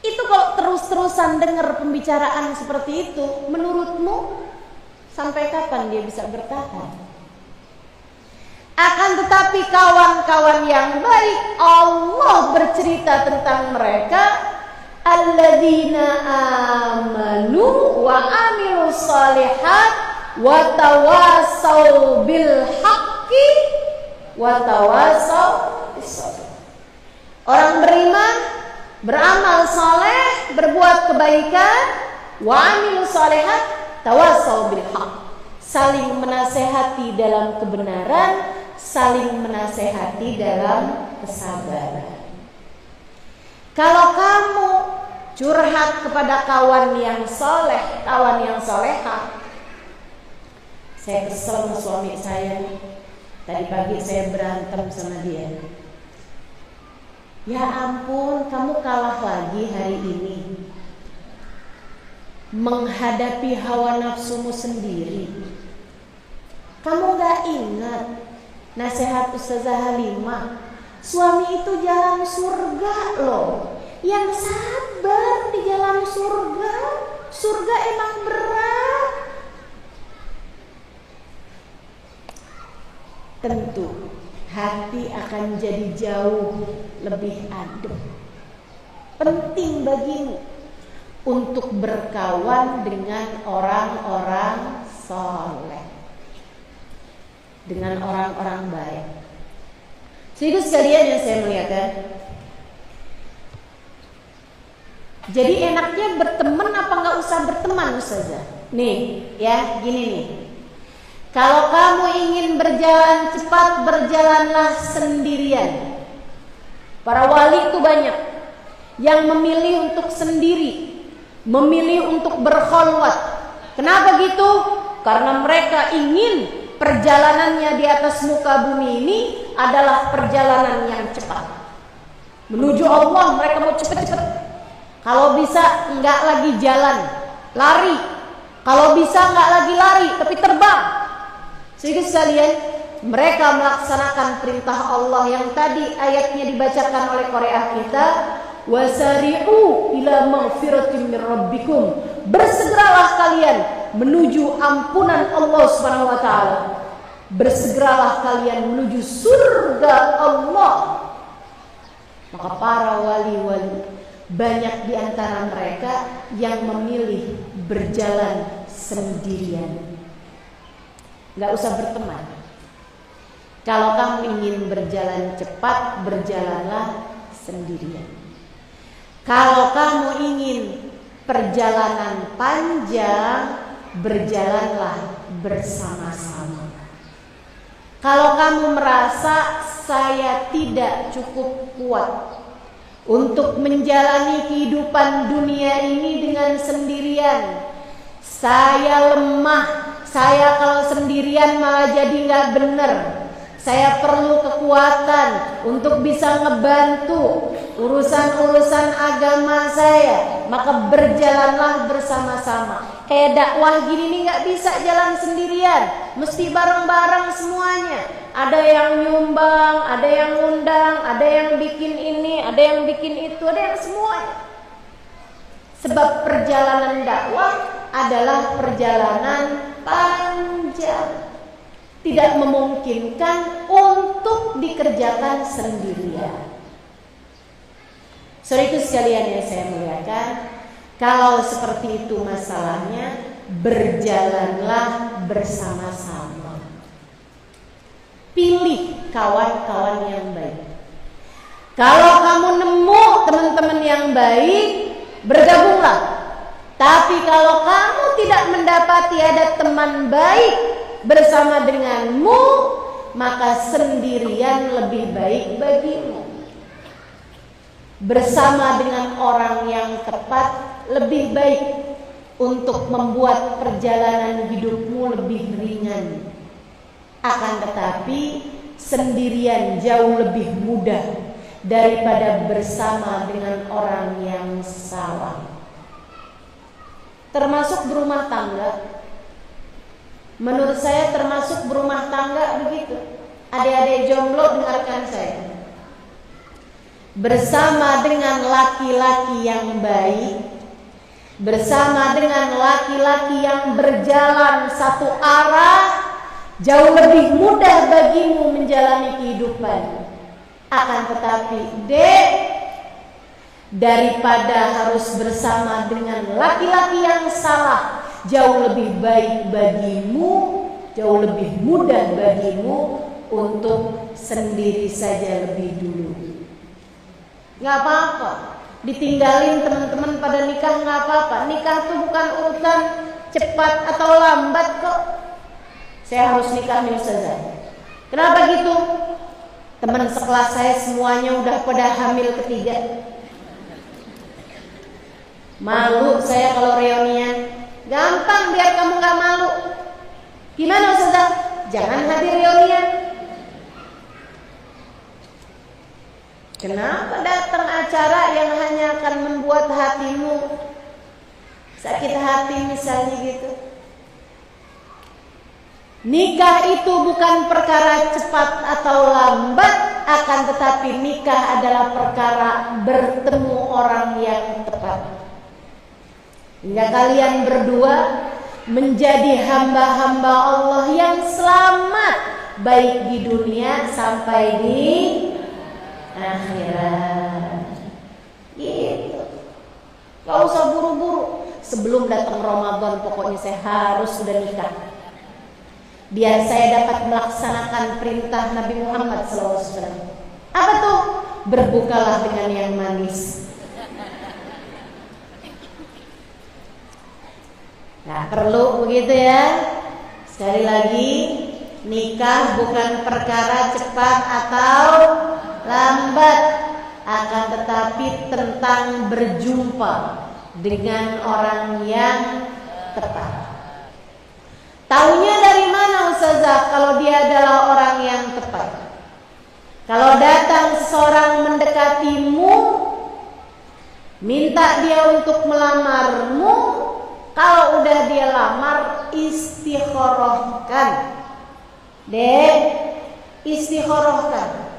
Itu kalau terus-terusan dengar pembicaraan seperti itu, menurutmu sampai kapan dia bisa bertahan? Akan tetapi kawan-kawan yang baik, Allah bercerita tentang mereka, alladzina amanu wa amilus shalihat wa tawassaw bil haqqi wa tawassaw bis sabr. Orang beriman, beramal saleh, berbuat kebaikan, wa amilus shalihat, tawassaw bil haqq. Saling menasehati dalam kebenaran, saling menasehati dalam kesabaran. Kalau kamu curhat kepada kawan yang soleh, kawan yang solehah, saya kesel sama suami saya. Tadi pagi saya berantem sama dia. Ya ampun, kamu kalah lagi hari ini menghadapi hawa nafsumu sendiri. Kamu gak ingat nasihat Ustazah Halimah, suami itu jalan surga loh. Yang sabar di jalan surga. Surga emang berat. Tentu hati akan jadi jauh lebih adem. Penting bagimu untuk berkawan dengan orang-orang soleh, dengan orang-orang baik. Jadi sekalian yang saya muliakan, jadi enaknya berteman apa nggak usah berteman saja? Nih ya, gini nih. Kalau kamu ingin berjalan cepat, berjalanlah sendirian. Para wali itu banyak yang memilih untuk sendiri, memilih untuk berkholwat. Kenapa gitu? Karena mereka ingin perjalanannya di atas muka bumi ini adalah perjalanan yang cepat. Menuju Allah mereka mau cepat-cepat. Kalau bisa enggak lagi jalan, lari. Kalau bisa enggak lagi lari, tapi terbang. Sehingga sekalian, mereka melaksanakan perintah Allah yang tadi ayatnya dibacakan oleh Qari'ah kita, wasari'u ila maghfiratin mir rabbikum. Bersegeralah kalian menuju ampunan Allah Subhanahu wa taala. Bersegeralah kalian menuju surga Allah. Maka para wali-wali, banyak di antara mereka yang memilih berjalan sendirian. Gak usah berteman. Kalau kamu ingin berjalan cepat, berjalanlah sendirian. Kalau kamu ingin perjalanan panjang, berjalanlah bersama-sama. Kalau kamu merasa saya tidak cukup kuat untuk menjalani kehidupan dunia ini dengan sendirian, saya lemah, saya kalau sendirian malah jadi gak bener, saya perlu kekuatan untuk bisa ngebantu urusan-urusan agama saya, maka berjalanlah bersama-sama. Kayak dakwah gini nih gak bisa jalan sendirian, mesti bareng-bareng semuanya. Ada yang nyumbang, ada yang ngundang, ada yang bikin ini, ada yang bikin itu, ada yang semuanya. Sebab perjalanan dakwah adalah perjalanan panjang, tidak memungkinkan untuk dikerjakan sendirian. Saudaraku sekalian yang saya muliakan, Kalau seperti itu masalahnya, berjalanlah bersama-sama. Pilih kawan-kawan yang baik. Kalau kamu nemu teman-teman yang baik, bergabunglah. Tapi kalau kamu tidak mendapati ada teman baik bersama denganmu, maka sendirian lebih baik bagimu. Bersama dengan orang yang tepat lebih baik untuk membuat perjalanan hidupmu lebih ringan. Akan tetapi sendirian jauh lebih mudah daripada bersama dengan orang yang salah. Termasuk berumah tangga. Menurut saya termasuk berumah tangga begitu. Adik-adik jomblo dengarkan saya. Bersama dengan laki-laki yang baik, bersama dengan laki-laki yang berjalan satu arah, jauh lebih mudah bagimu menjalani kehidupan. Akan tetapi, daripada harus bersama dengan laki-laki yang salah, jauh lebih baik bagimu, jauh lebih mudah bagimu untuk sendiri saja lebih dulu. Gak apa-apa, ditinggalin teman-teman pada nikah gak apa-apa. Nikah itu bukan urusan cepat atau lambat kok. Saya harus nikah nih Ustazah. Kenapa gitu? Teman sekelas saya semuanya udah pada hamil ketiga. Malu saya kalau reunian. Gampang biar kamu gak malu. Gimana Ustazah? Jangan hadir reunian. Kenapa datang acara yang hanya akan membuat hatimu sakit hati misalnya gitu? Nikah itu bukan perkara cepat atau lambat, akan tetapi nikah adalah perkara bertemu orang yang tepat. Hingga kalian berdua menjadi hamba-hamba Allah yang selamat, baik di dunia sampai di akhirat. Gitu. Gak usah buru-buru. Sebelum datang Ramadan pokoknya saya harus sudah nikah, biar saya dapat melaksanakan perintah Nabi Muhammad SAW. Apa tuh? Berbukalah dengan yang manis. Nah, perlu begitu ya. Sekali lagi, nikah bukan perkara cepat atau lambat, akan tetapi tentang berjumpa dengan orang yang tepat. Taunya dari mana Ustazah kalau dia adalah orang yang tepat? Kalau datang seseorang mendekatimu, minta dia untuk melamarmu, kalau udah dia lamar, istikharahkan. Istikharahkan.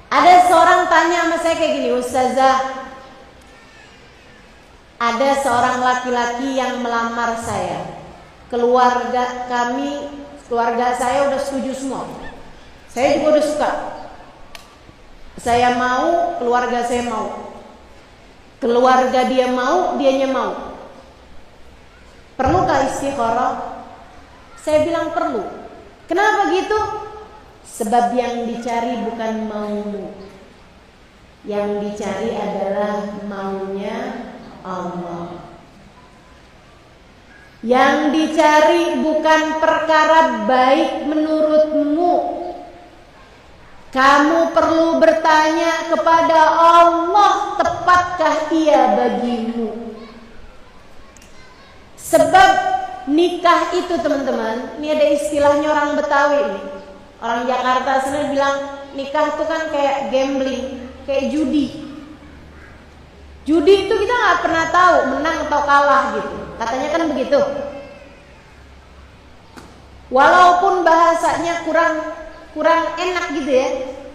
Ada seorang tanya sama saya kayak gini, Ustazah, ada seorang laki-laki yang melamar saya. Keluarga saya udah setuju semua. Saya juga udah suka. Saya mau, keluarga saya mau. Keluarga dia mau, dianya mau. Perlukah istikharah? Saya bilang perlu. Kenapa gitu? Sebab yang dicari bukan maumu. Yang dicari adalah maunya Allah. Yang dicari bukan perkara baik menurutmu. Kamu perlu bertanya kepada Allah, tepatkah ia bagimu? Sebab nikah itu teman-teman, ini ada istilahnya orang Betawi nih. Orang Jakarta sana bilang nikah itu kan kayak gambling, kayak judi. Judi itu kita nggak pernah tahu menang atau kalah gitu. Katanya kan begitu. Walaupun bahasanya kurang enak gitu ya,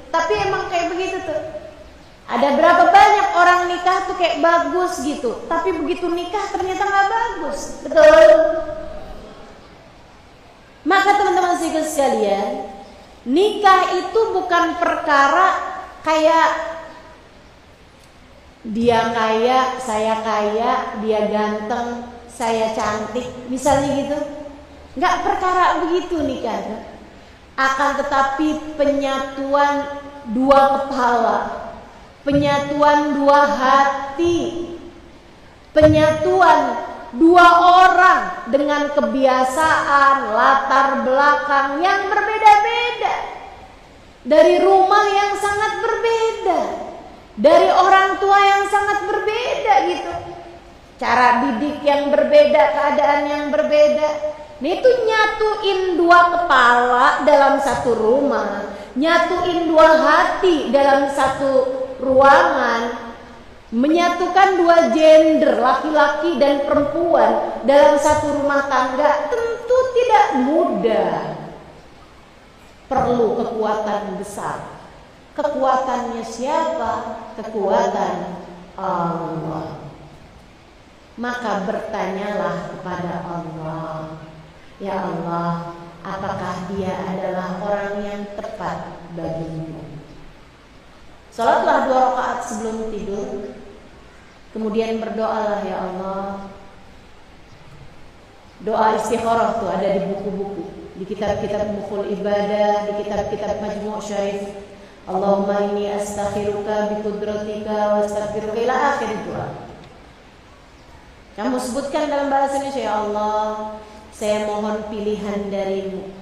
tapi emang kayak begitu tuh. Ada berapa banyak orang nikah tuh kayak bagus gitu, tapi begitu nikah ternyata nggak bagus, betul? Maka teman-teman sekalian, nikah itu bukan perkara kayak Dia kaya, saya kaya, dia ganteng, saya cantik, misalnya gitu. Nggak perkara begitu nikah. Akan tetapi penyatuan dua kepala, penyatuan dua hati, penyatuan dua orang dengan kebiasaan, latar belakang yang berbeda-beda, dari rumah yang sangat berbeda, dari orang tua yang sangat berbeda gitu, cara didik yang berbeda, keadaan yang berbeda. Ini tuh nyatuin dua kepala dalam satu rumah, nyatuin dua hati dalam satu ruangan, menyatukan dua gender, laki-laki dan perempuan dalam satu rumah tangga tentu tidak mudah. Perlu kekuatan besar. Kekuatannya siapa? Kekuatan Allah. Maka bertanyalah kepada Allah, ya Allah, apakah dia adalah orang yang tepat bagimu? Salatlah 2 rakaat sebelum tidur, kemudian berdoalah, ya Allah. Doa istikharah tuh ada di buku-buku, di kitab-kitab Mukhul Ibadah, di kitab-kitab Majmu' Syarif. Allahumma inni astakhiruka bi qudratika wa astaghfiruka ila akhir doa. Kamu sebutkan dalam bahasa Indonesia, ya Allah, saya mohon pilihan darimu.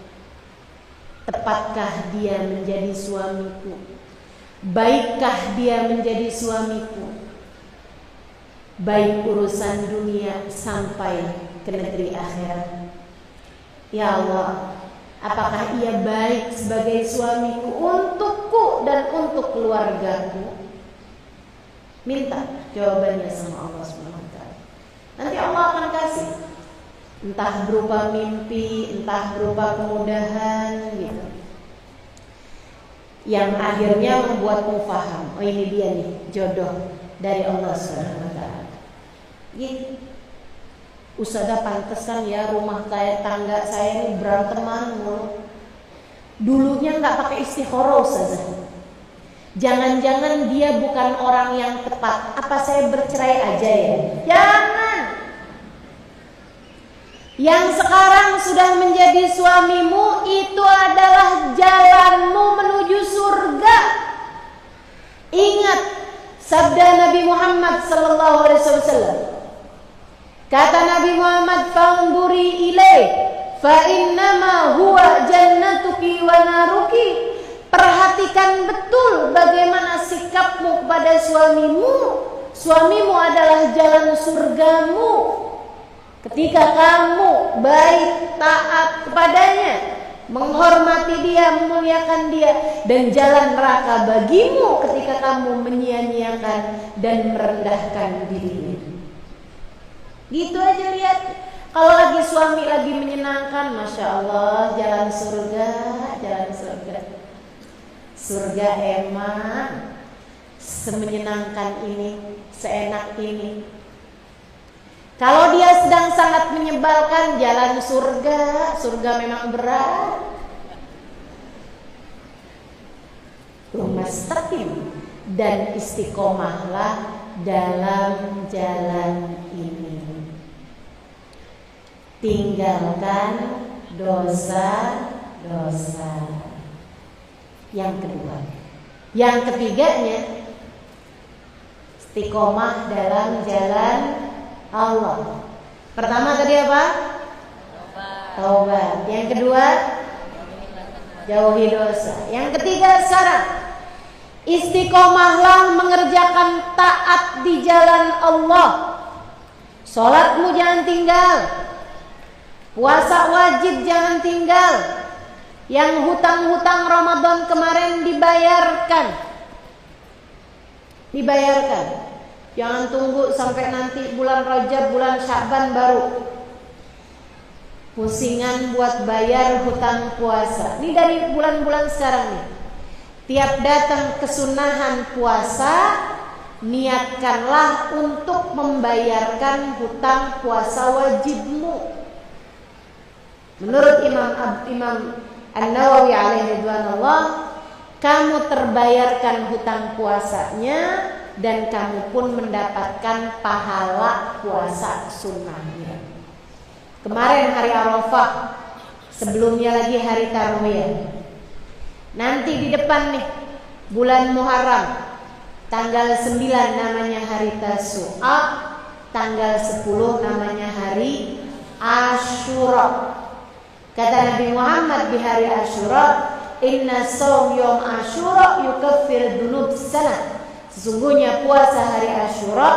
Tepatkah dia menjadi suamiku? Baikkah dia menjadi suamiku? Baik urusan dunia sampai ke negeri akhirat. Ya Allah, apakah ia baik sebagai suamiku untukku dan untuk keluargaku? Minta jawabannya sama Allah SWT. Nanti Allah akan kasih, entah berupa mimpi, entah berupa kemudahan gitu, yang akhirnya membuatmu paham, oh ini dia nih jodoh dari Allah SWT. Gitu. Ustazah, pantesan ya rumah tangga saya ini beranteman mulu. Dulunya nggak pakai istikharah, Ustazah. Jangan-jangan dia bukan orang yang tepat. Apa saya bercerai aja ya? Jangan. Yang sekarang sudah menjadi suamimu itu adalah jalanmu menuju surga. Ingat sabda Nabi Muhammad SAW. Kata Nabi Muhammad, "Fanduri ilaih, fa innama huwa jannatuki wa naruki." Perhatikan betul bagaimana sikapmu kepada suamimu. Suamimu adalah jalan surgamu. Ketika kamu baik, taat kepadanya, menghormati dia, memuliakan dia, dan jalan neraka bagimu ketika kamu menyia-nyiakan dan merendahkan dirinya. Gitu aja lihat. Kalau lagi suami lagi menyenangkan, Masya Allah, jalan surga, jalan surga. Surga emang semenyenangkan ini, seenak ini. Kalau dia sedang sangat menyebalkan, jalan surga, surga memang berat. Mustaqim dan istiqomahlah dalam jalan ini. Tinggalkan dosa-dosa. Yang kedua. Yang ketiganya, istiqomah dalam jalan Allah. Pertama tadi apa? Taubat. Yang kedua, jauhi dosa. Yang ketiga sekarang, istiqomahlah mengerjakan taat di jalan Allah. Sholatmu jangan tinggal, puasa wajib jangan tinggal. Yang hutang-hutang Ramadan kemarin dibayarkan. Jangan tunggu sampai nanti bulan Rajab, bulan Sya'ban baru pusingan buat bayar hutang puasa. Ini dari bulan-bulan sekarang nih. Tiap datang kesunahan puasa, niatkanlah untuk membayarkan hutang puasa wajibmu. Menurut Imam An-Nawawi alaihi ridwanullah, kamu terbayarkan hutang puasanya dan kamu pun mendapatkan pahala puasa sunnahnya. Kemarin hari Arafah, sebelumnya lagi hari Tarwiyah. Nanti di depan nih bulan Muharram, tanggal 9 namanya hari Tasu'a, tanggal 10 namanya hari Asyura. Kata Nabi Muhammad di hari Asyura, inna shaum yawm Asyura yukaffir dzunub sanah. Sesungguhnya puasa hari Asyura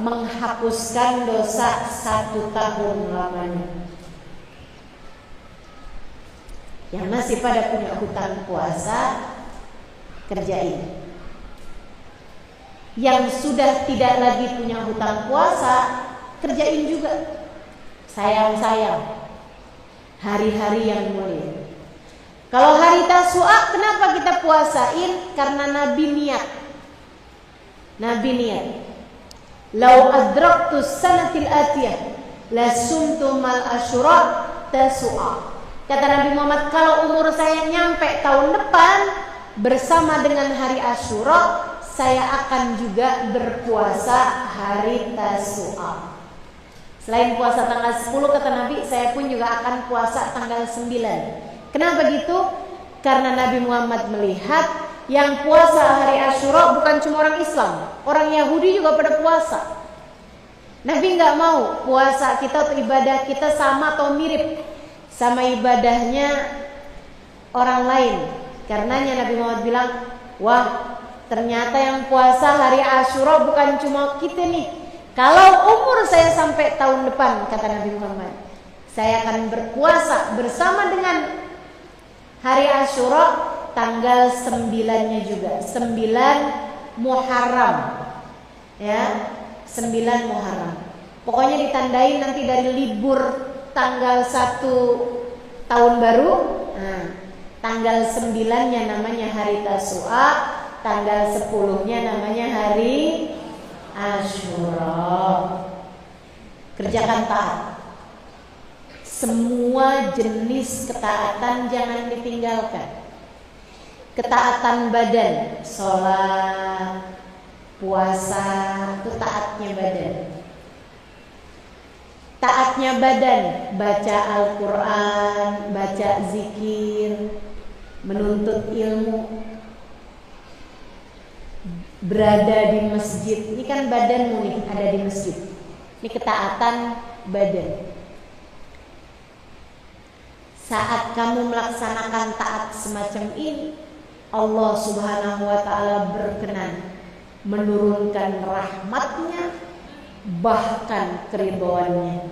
menghapuskan dosa 1 tahun lamanya. Yang masih pada punya hutang puasa, kerjain. Yang sudah tidak lagi punya hutang puasa, kerjain juga. Sayang-sayang hari-hari yang mulia. Kalau hari Tasu'a, kenapa kita puasain? Karena Nabi niat. Nabi niat. Lau adraktu sanatil atiyah la sumtu mal Asyura Tasu'a. Kata Nabi Muhammad, kalau umur saya nyampe tahun depan bersama dengan hari Asyura, saya akan juga berpuasa hari Tasu'a. Selain puasa tanggal 10 kata Nabi, saya pun juga akan puasa tanggal 9. Kenapa gitu? Karena Nabi Muhammad melihat yang puasa hari Asyura bukan cuma orang Islam, orang Yahudi juga pada puasa. Nabi nggak mau puasa kita atau ibadah kita sama atau mirip sama ibadahnya orang lain. Karenanya Nabi Muhammad bilang, wah ternyata yang puasa hari Asyura bukan cuma kita nih. Kalau umur saya sampai tahun depan, kata Nabi Muhammad, saya akan berpuasa bersama dengan hari Asyura tanggal 9-nya juga, 9 Muharram. Ya, 9 Muharram. Pokoknya ditandain nanti dari libur tanggal 1 tahun baru. Nah, tanggal 9-nya namanya hari Tasu'a, tanggal 10-nya namanya hari Asyura. Kerjakan taat. Semua jenis ketaatan jangan ditinggalkan. Ketaatan badan, sholat, puasa, itu taatnya badan. Taatnya badan, baca Al-Quran, baca zikir, menuntut ilmu, berada di masjid. Ini kan badanmu nih, ada di masjid. Ini ketaatan badan. Saat kamu melaksanakan taat semacam ini, Allah Subhanahu wa ta'ala berkenan menurunkan rahmatnya, bahkan keridhoannya.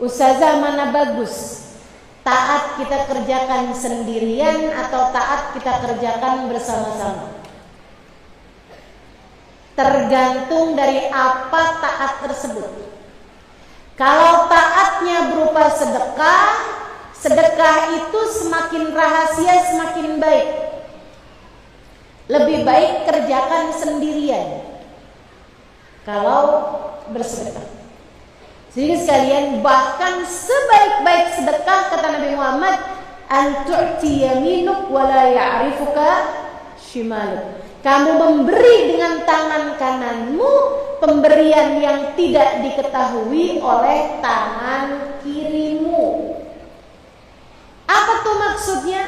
Ustazah, mana bagus? Taat kita kerjakan sendirian atau taat kita kerjakan bersama-sama? Tergantung dari apa taat tersebut. Kalau taatnya berupa sedekah, sedekah itu semakin rahasia semakin baik. Lebih baik kerjakan sendirian kalau bersedekah. Jadi sekalian, bahkan sebaik-baik sedekah kata Nabi Muhammad, an tu'ti yaminuk wa la ya'rifuka shimaluk. Kamu memberi dengan tangan kananmu pemberian yang tidak diketahui oleh tangan kirimu. Apa tuh maksudnya?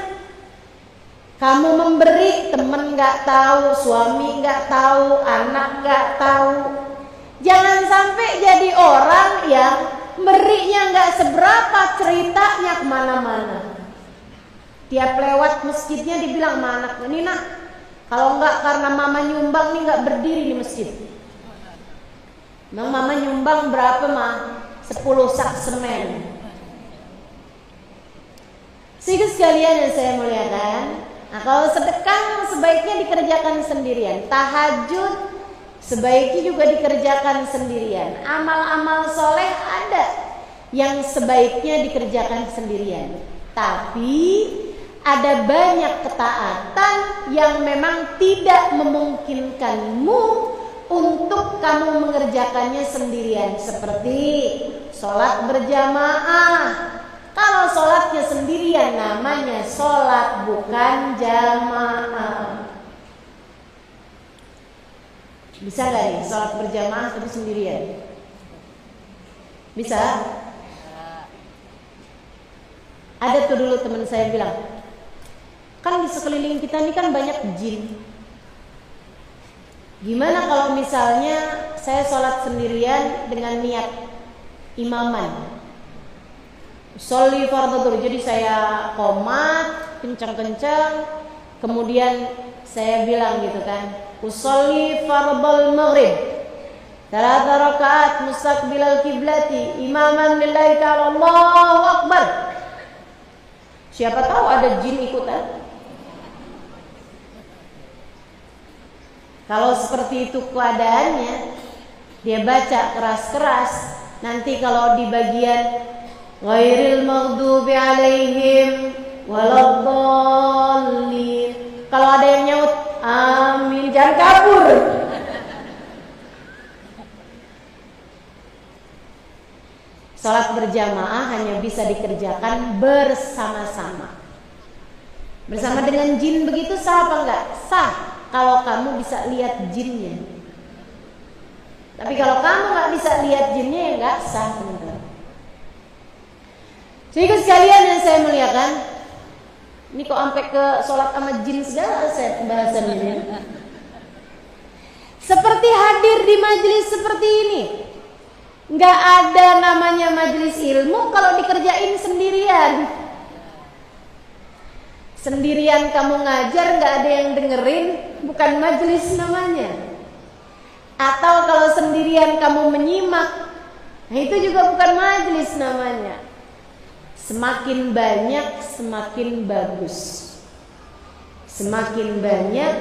Kamu memberi, teman gak tahu, suami gak tahu, anak gak tahu. Jangan sampai jadi orang yang berinya gak seberapa, ceritanya kemana-mana. Tiap lewat masjidnya dibilang sama anaknya, "Ini nak, kalau enggak karena mama nyumbang nih gak berdiri di masjid." Memang mama nyumbang berapa mah? 10 sak semen. Sehingga sekalian yang saya muliakan, nah kalau sedekah sebaiknya dikerjakan sendirian. Tahajud sebaiknya juga dikerjakan sendirian. Amal-amal soleh ada yang sebaiknya dikerjakan sendirian. Tapi ada banyak ketaatan yang memang tidak memungkinkanmu untuk kamu mengerjakannya sendirian. Seperti sholat berjamaah. Kalau sholatnya sendirian namanya sholat bukan jamaah. Bisa gak nih sholat berjamaah tapi sendirian? Bisa? Ada tuh dulu teman saya bilang, kan di sekeliling kita ini kan banyak jin. Gimana kalau misalnya saya sholat sendirian dengan niat imaman, sholli fardhu dhuhr, jadi saya qomat kencang-kencang, kemudian saya bilang gitu kan, usolli fardhal maghrib 3 rakaat mustaqbilal kiblati imaman lillahi ta'ala, Allahu akbar. Siapa tahu ada jin ikutan. Kalau seperti itu keadaannya, dia baca keras-keras, nanti kalau di bagian ghairil maghdubi alaihim waladdallin, kalau ada yang nyaut amin, jangan kabur. Salat berjamaah hanya bisa dikerjakan bersama-sama. Bersama dengan jin begitu sah apa enggak? Sah kalau kamu bisa lihat jinnya. Tapi kalau kamu nggak bisa lihat jinnya ya nggak sah, teman-teman. Sehingga sekalian yang saya muliakan, ini kok sampai ke sholat sama jin segala saya pembahasan ini. Seperti hadir di majelis seperti ini, nggak ada namanya majelis ilmu kalau dikerjain sendirian. Sendirian kamu ngajar nggak ada yang dengerin, bukan majelis namanya. Atau kalau sendirian kamu menyimak, nah itu juga bukan majelis namanya. Semakin banyak semakin bagus. Semakin banyak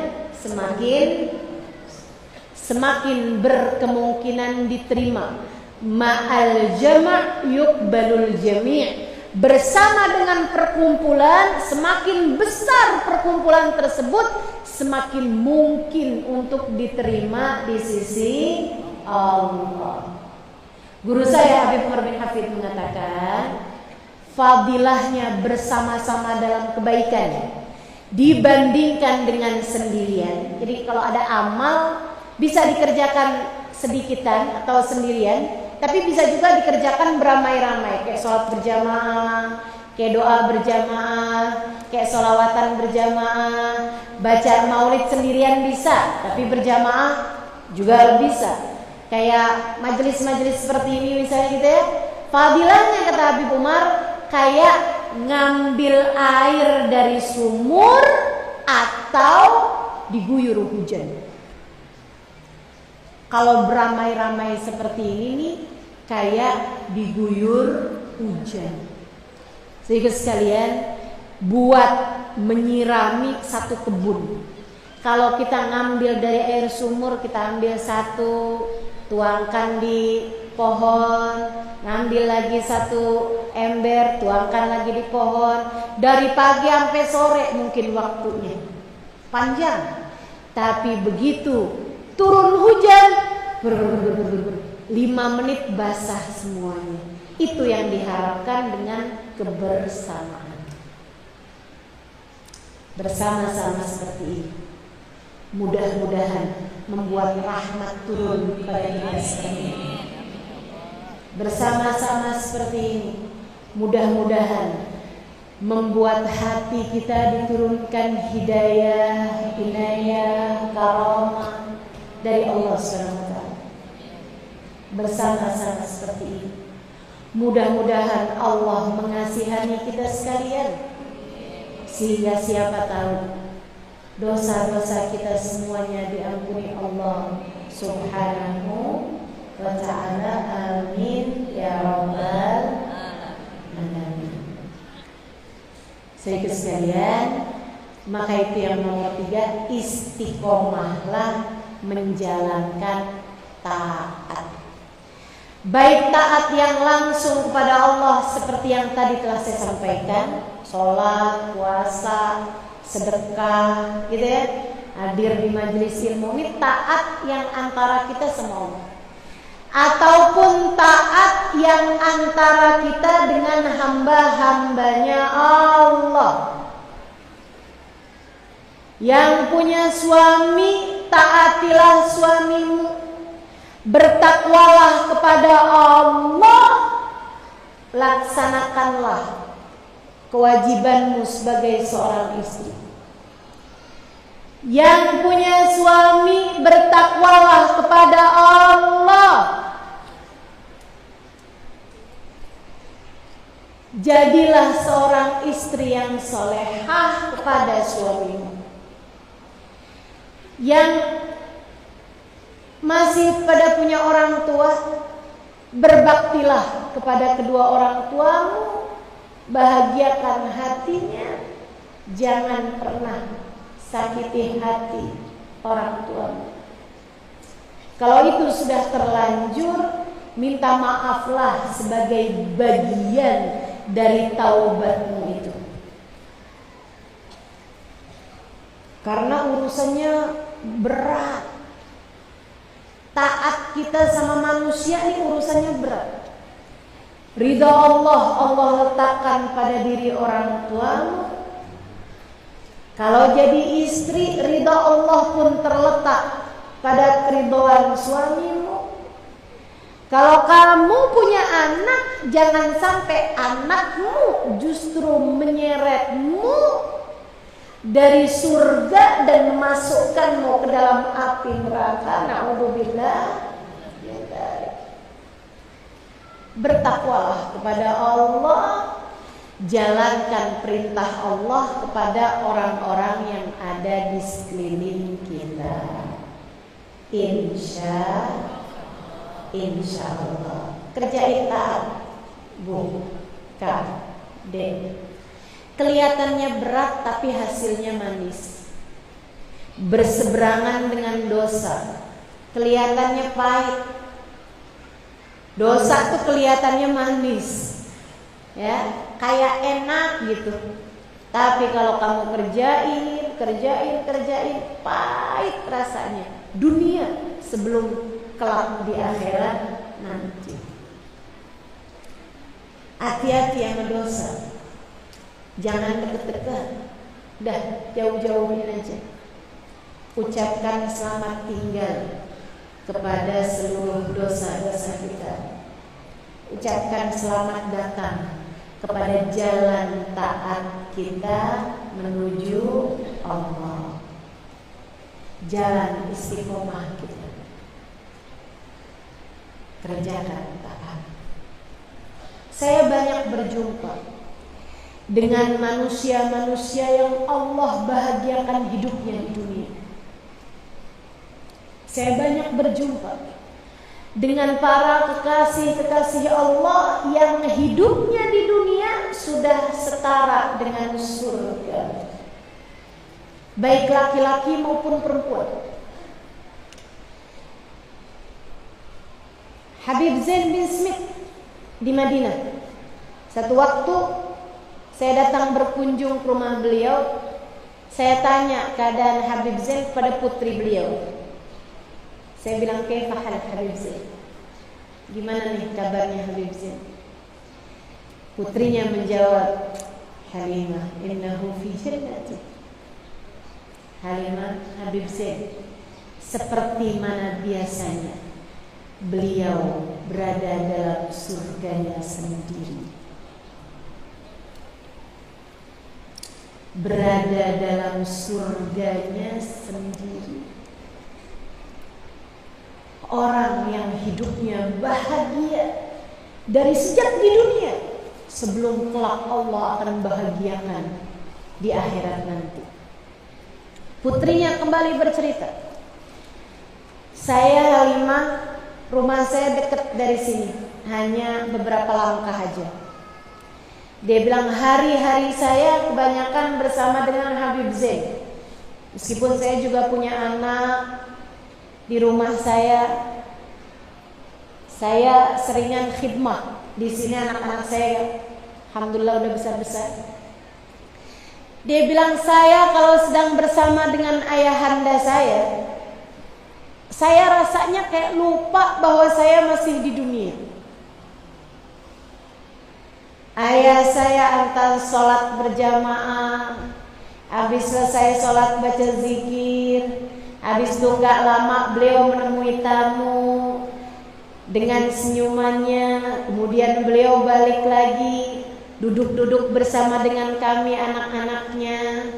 semakin berkemungkinan diterima. Ma'al jama' yuqbalul jami'. Bersama dengan perkumpulan, semakin besar perkumpulan tersebut, semakin mungkin untuk diterima di sisi Allah. Guru saya Habib Umar bin Hafid mengatakan, fadilahnya bersama-sama dalam kebaikan dibandingkan dengan sendirian. Jadi kalau ada amal bisa dikerjakan sedikitan atau sendirian, tapi bisa juga dikerjakan beramai-ramai, kayak sholat berjamaah, kayak doa berjamaah, kayak sholawatan berjamaah, baca maulid sendirian bisa, tapi berjamaah juga bisa. Kayak majelis-majelis seperti ini misalnya gitu ya. Fadilahnya kata Habib Umar kayak ngambil air dari sumur atau diguyur hujan. Kalau beramai-ramai seperti ini nih, kayak diguyur hujan. Sehingga sekalian, buat menyirami satu kebun, kalau kita ngambil dari air sumur, kita ambil satu, tuangkan di pohon, ngambil lagi satu ember, tuangkan lagi di pohon, dari pagi sampai sore mungkin waktunya panjang. Tapi begitu turun hujan, 5 menit basah semuanya. Itu yang diharapkan dengan kebersamaan. Bersama-sama seperti ini, mudah-mudahan membuat rahmat turun kepada kita sekalian. Bersama-sama seperti ini, mudah-mudahan membuat hati kita diturunkan hidayah, inayah, karamah dari Allah SWT. Bersama-sama seperti ini, mudah-mudahan Allah mengasihani kita sekalian, sehingga siapa tahu dosa-dosa kita semuanya diampuni Allah Subhanahu wa ta'ala. Amin ya rabbal alamin. Sehingga sekalian, maka itu yang nomor 3, istiqomahlah menjalankan taat. Baik taat yang langsung kepada Allah seperti yang tadi telah saya sampaikan, sholat, puasa, sedekah, gitu ya, hadir di majelis ilmu, ini taat yang antara kita sama Allah. ataupun taat yang antara kita dengan hamba-hambanya Allah. Yang punya suami, taatilah suamimu, bertakwalah kepada Allah, laksanakanlah kewajibanmu sebagai seorang istri. Yang punya suami, bertakwalah kepada Allah. Jadilah seorang istri yang solehah kepada suamimu. Yang masih pada punya orang tua, berbaktilah kepada kedua orang tuamu, bahagiakan hatinya, jangan pernah sakiti hati orang tuamu. Kalau itu sudah terlanjur, minta maaflah sebagai bagian dari taubatmu itu. Karena urusannya berat. Taat kita sama manusia ini urusannya berat. Ridha Allah, Allah letakkan pada diri orang tuamu. Kalau jadi istri, ridha Allah pun terletak pada keridhaan suamimu. Kalau kamu punya anak, jangan sampai anakmu justru menyeretmu dari surga dan memasukkanmu ke dalam api neraka. Na'udzubillah. Bertakwalah kepada Allah, jalankan perintah Allah kepada orang-orang yang ada di sekeliling kita. Insya Allah. Kerjain taat, Bu, Kak, Dek. Kelihatannya berat tapi hasilnya manis. Berseberangan dengan dosa, kelihatannya pahit. Dosa tuh kelihatannya manis, ya, kayak enak gitu. Tapi kalau kamu kerjain, pahit rasanya. Dunia sebelum kelak di akhirat nanti. Hati-hati sama dosa. Jangan deket-deket. Dah, jauh-jauhin aja. Ucapkan selamat tinggal kepada seluruh dosa-dosa kita. Ucapkan selamat datang kepada jalan taat kita menuju Allah. Jalan istiqomah kita. Kerjakan taat. Saya banyak berjumpa dengan manusia-manusia yang Allah bahagiakan hidupnya di dunia. Saya banyak berjumpa dengan para kekasih-kekasih Allah yang hidupnya di dunia sudah setara dengan surga, baik laki-laki maupun perempuan. Habib Zain bin Smith di Madinah. Satu waktu saya datang berkunjung ke rumah beliau. Saya tanya keadaan Habib Zain kepada putri beliau. Saya bilang, "Kaifa hal Habib Zain?" Gimana nih kabarnya Habib Zain? Putrinya menjawab, "Halimah, innahu fi jannati." Halimah, Habib Zain seperti mana biasanya beliau berada dalam surganya sendiri. Berada dalam surganya sendiri. Orang yang hidupnya bahagia dari sejak di dunia, sebelum kelak Allah akan bahagiakan di akhirat nanti. Putrinya kembali bercerita, "Saya Halimah, rumah saya dekat dari sini, hanya beberapa langkah aja." Dia bilang, hari-hari saya kebanyakan bersama dengan Habib Zain. Meskipun saya juga punya anak di rumah saya seringan khidmah. Di sini anak-anak saya alhamdulillah udah besar-besar. Dia bilang, saya kalau sedang bersama dengan ayahanda saya, saya rasanya kayak lupa bahwa saya masih di dunia. Ayah saya antar sholat berjamaah, habis selesai sholat baca zikir, habis itu gak lama beliau menemui tamu dengan senyumannya. Kemudian beliau balik lagi, duduk-duduk bersama dengan kami anak-anaknya,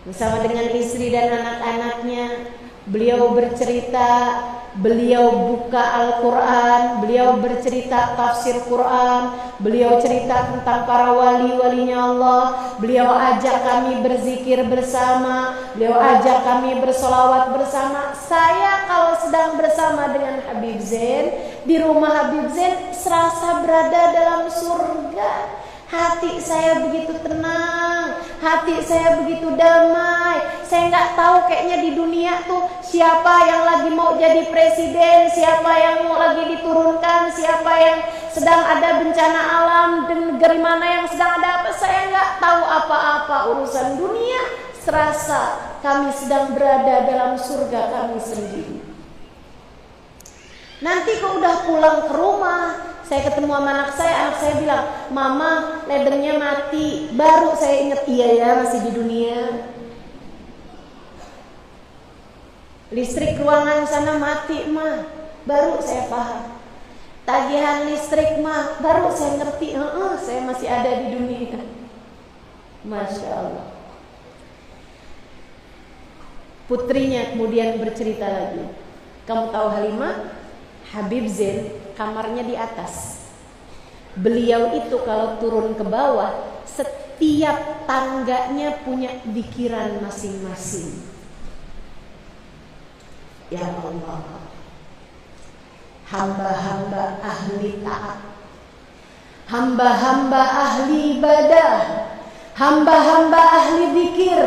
bersama dengan istri dan anak-anaknya. Beliau bercerita, beliau buka Al-Quran, beliau bercerita tafsir Quran, beliau cerita tentang para wali-walinya Allah, beliau ajak kami berzikir bersama, beliau ajak kami bersolawat bersama. Saya kalau sedang bersama dengan Habib Zain, di rumah Habib Zain, serasa berada dalam surga. Hati saya begitu tenang, hati saya begitu damai. Saya nggak tahu kayaknya di dunia tuh siapa yang lagi mau jadi presiden, siapa yang mau lagi diturunkan, siapa yang sedang ada bencana alam, dan negeri mana yang sedang ada apa. Saya nggak tahu apa-apa urusan dunia. Serasa kami sedang berada dalam surga kami sendiri. Nanti kalau udah pulang ke rumah, saya ketemu sama anak saya bilang, "Mama, ledernya mati." Baru saya ingat, iya ya, masih di dunia. Listrik ruangan sana mati, Ma. Baru saya paham. Tagihan listrik, Ma. Baru saya ngerti, saya masih ada di dunia. Masya Allah. Putrinya kemudian bercerita lagi. Kamu tahu Halimah? Habib Zain kamarnya di atas. Beliau itu kalau turun ke bawah, setiap tangganya punya pikiran masing-masing. Ya Allah, hamba-hamba ahli taat, hamba-hamba ahli ibadah, hamba-hamba ahli zikir,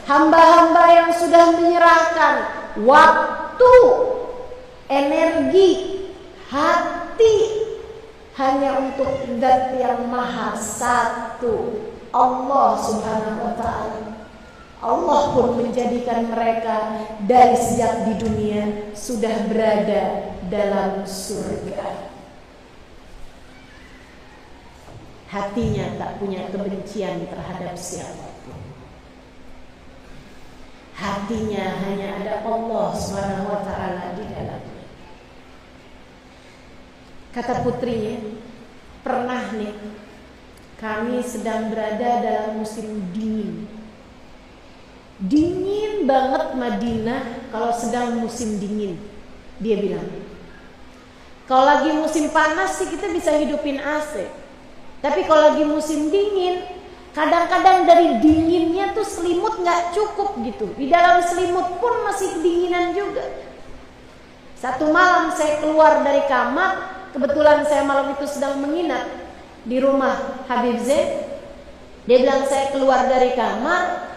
hamba-hamba yang sudah menyerahkan waktu, energi, hati hanya untuk zat yang maha satu, Allah subhanahu wa ta'ala. Allah pun menjadikan mereka dari sejak di dunia sudah berada dalam surga. Hatinya tak punya kebencian terhadap siapapun. Hatinya hanya ada Allah subhanahu wa ta'ala di dalamnya. Kata putrinya, pernah nih kami sedang berada dalam musim dingin. Dingin banget Madinah kalau sedang musim dingin. Dia bilang, kalau lagi musim panas sih kita bisa hidupin AC. Tapi kalau lagi musim dingin, kadang-kadang dari dinginnya tuh selimut gak cukup gitu. Di dalam selimut pun masih kedinginan juga. Satu malam saya keluar dari kamar, kebetulan saya malam itu sedang menginap di rumah Habib Zain. Dia bilang saya keluar dari kamar,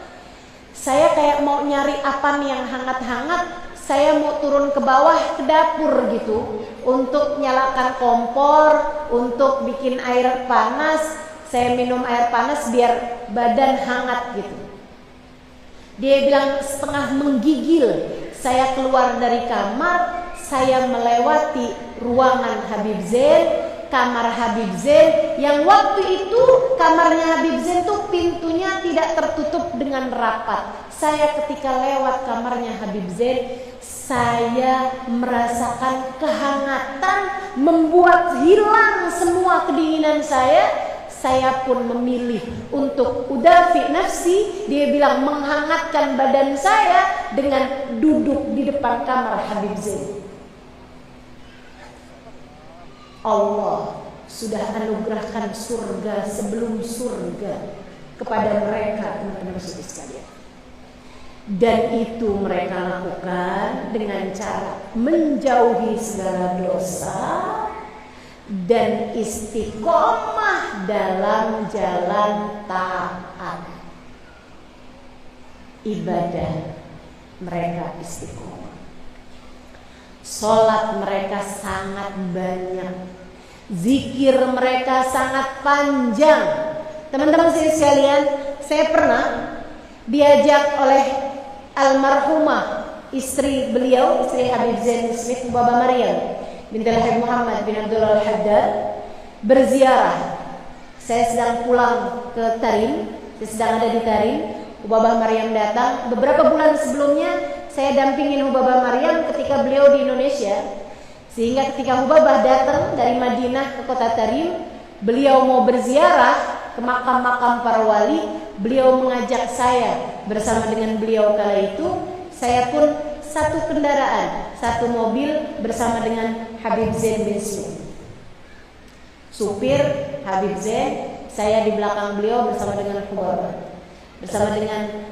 saya kayak mau nyari apa nih yang hangat-hangat. Saya mau turun ke bawah ke dapur gitu untuk nyalakan kompor, untuk bikin air panas. Saya minum air panas biar badan hangat gitu. Dia bilang setengah menggigil saya keluar dari kamar, saya melewati ruangan Habib Zain, kamar Habib Zain, yang waktu itu kamarnya Habib Zain tuh pintunya tidak tertutup dengan rapat. Saya ketika lewat kamarnya Habib Zain, saya merasakan kehangatan, membuat hilang semua kedinginan saya. Saya pun memilih untuk udafi nafsi, dia bilang menghangatkan badan saya dengan duduk di depan kamar Habib Zain. Allah sudah anugerahkan surga sebelum surga kepada mereka, teman-teman sekalian. Dan itu mereka lakukan dengan cara menjauhi segala dosa dan istiqomah dalam jalan taat. Ibadah mereka istiqomah. Sholat mereka sangat banyak. Zikir mereka sangat panjang. Teman-teman sekalian, saya pernah diajak oleh almarhumah istri beliau, istri Habib Zain bin Smith, Baba Maryam binti Habib Muhammad bin Abdullah Al-Haddad berziarah. Saya sedang pulang ke Tarim, saya sedang ada di Tarim. Hubabah Maryam datang. Beberapa bulan sebelumnya saya dampingin Hubabah Maryam ketika beliau di Indonesia. Sehingga ketika Hubabah datang dari Madinah ke kota Tarim, beliau mau berziarah ke makam-makam para wali. Beliau mengajak saya bersama dengan beliau kala itu. Saya pun satu kendaraan, satu mobil bersama dengan Habib Zain bin Smith. Supir Habib Zain, saya di belakang beliau bersama dengan Hubabah, bersama dengan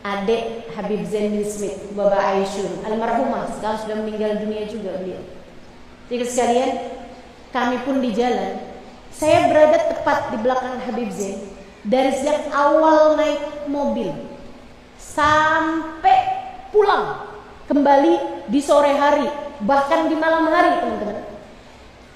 adik Habib Zain bin Smith, Baba Aisyun almarhumah, sekarang sudah meninggal dunia juga beliau. Jadi sekalian, kami pun di jalan. Saya berada tepat di belakang Habib Zain dari sejak awal naik mobil sampai pulang kembali di sore hari, bahkan di malam hari, teman-teman.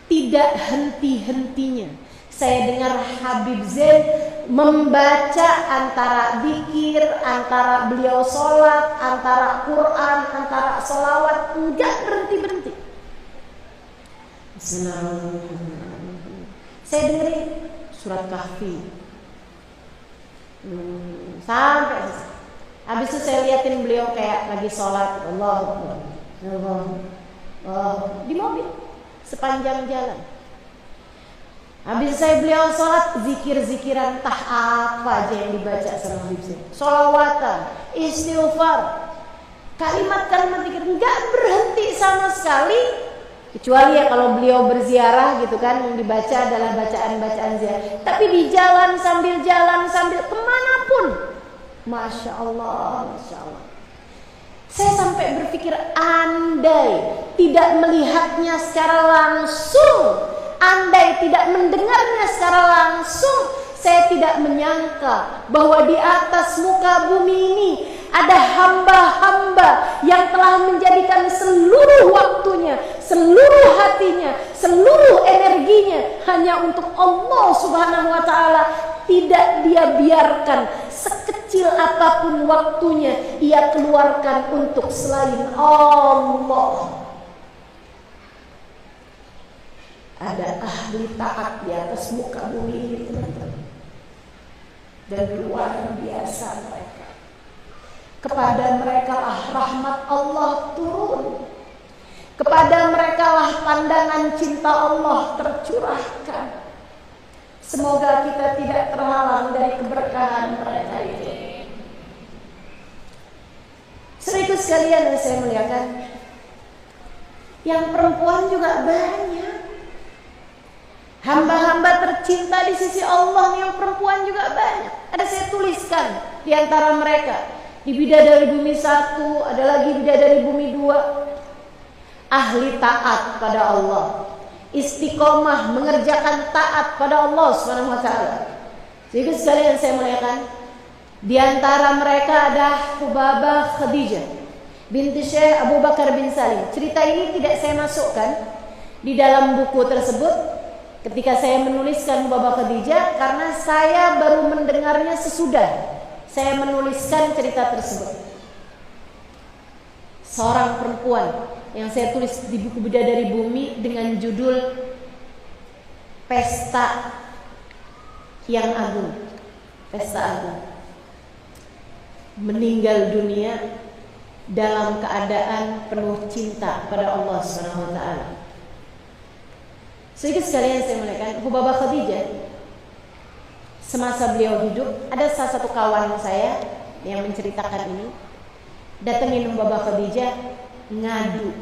Tidak henti-hentinya saya dengar Habib Zain membaca antara zikir, antara beliau sholat, antara Quran, antara sholawat, enggak berhenti-berhenti. Saya dengerin surat Kahfi sampai habis itu saya liatin beliau kayak lagi sholat, Allah di mobil sepanjang jalan. Habis saya beliau sholat, zikir-zikiran entah apa aja yang dibaca sama Habib Zain, sholawatan, istighfar, kalimat-kalimat zikir, nggak berhenti sama sekali. Kecuali ya kalau beliau berziarah gitu kan, yang dibaca adalah bacaan-bacaan ziarah. Tapi di jalan sambil kemanapun, Masya Allah, Masya Allah. Saya sampai berpikir, andai tidak melihatnya secara langsung, andai tidak mendengarnya secara langsung, saya tidak menyangka bahwa di atas muka bumi ini ada hamba-hamba yang telah menjadikan seluruh waktunya, seluruh hatinya, seluruh energinya hanya untuk Allah Subhanahu wa ta'ala. Tidak dia biarkan sekecil apapun waktunya ia keluarkan untuk selain Allah. Ada ahli taat di atas muka bumi ini, teman-teman, dan luar biasa mereka. Kepada mereka lah rahmat Allah turun, kepada mereka lah pandangan cinta Allah tercurahkan. Semoga kita tidak terhalang dari keberkahan mereka itu. Saudaraku sekalian yang saya muliakan, yang perempuan juga banyak. Hamba-hamba tercinta di sisi Allah yang perempuan juga banyak. Ada saya tuliskan di antara mereka. Di Bidadari Bumi 1, ada lagi Bidadari Bumi 2. Ahli taat pada Allah, istiqomah mengerjakan taat pada Allah Subhanahu wa taala. Jadi sekalian saya muliakan, di antara mereka ada Hubabah Khadijah binti Syekh Abu Bakar bin Salim. Cerita ini tidak saya masukkan di dalam buku tersebut ketika saya menuliskan Hubabah Khadijah, karena saya baru mendengarnya sesudah saya menuliskan cerita tersebut. Seorang perempuan yang saya tulis di buku Bidadari Bumi dengan judul Pesta yang Agung. Pesta Agung. Meninggal dunia dalam keadaan penuh cinta pada Allah Subhanahu wa taala. Sedikit sekalian saya muliakan, Hubabah Khadijah semasa beliau hidup, ada salah satu kawan saya yang menceritakan ini, datengin Hubabah Khadijah ngadu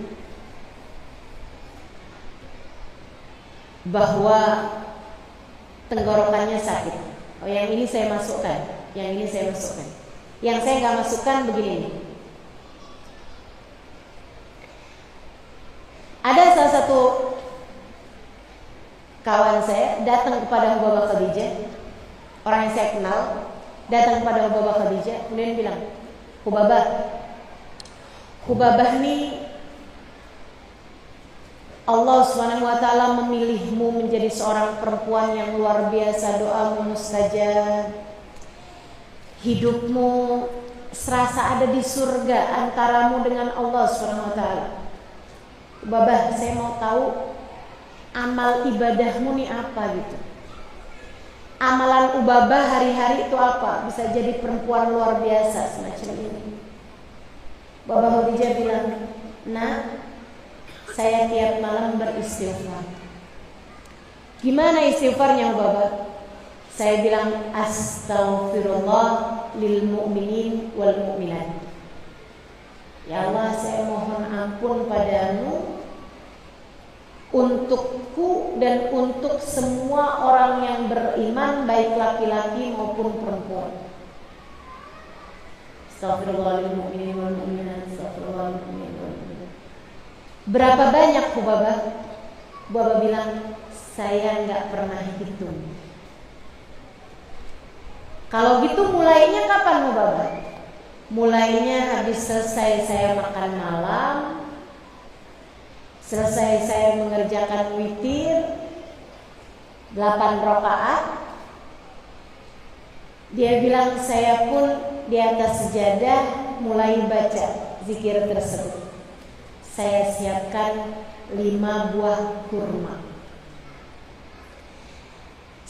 bahwa tenggorokannya sakit. Oh, yang ini saya masukkan, yang ini saya masukkan. Yang saya nggak masukkan begini. Ada salah satu kawan saya datang kepada Hubabah Khadijah, orang yang saya kenal, datang kepada Hubabah Khadijah, kemudian bilang, Hubabah nih Allah Subhanahu wa taala memilihmu menjadi seorang perempuan yang luar biasa, doamu mustajab. Hidupmu serasa ada di surga antaramu dengan Allah Subhanahu wa taala. Babah, saya mau tahu amal ibadahmu nih apa gitu. Amalan Ubabah hari-hari itu apa? Bisa jadi perempuan luar biasa semacam ini. Babah Khadijah bilang, "Nah, saya tiap malam beristighfar." Gimana istighfarnya Babah? Saya bilang, "Astaghfirullah lil mu'minin wal mu'minat." Ya Allah, saya mohon ampun padamu untukku dan untuk semua orang yang beriman, baik laki-laki maupun perempuan. Astaghfirullah lil mu'minin wal mu'minat, astaghfirullah lil mu'minin wal mu'minat. Berapa banyak Babah? Babah bilang, saya nggak pernah hitung. Kalau gitu mulainya kapan Babah? Mulainya habis selesai saya makan malam, selesai saya mengerjakan witir 8 rakaat. Dia bilang saya pun di atas sejadah mulai baca zikir tersebut. Saya siapkan 5 buah kurma.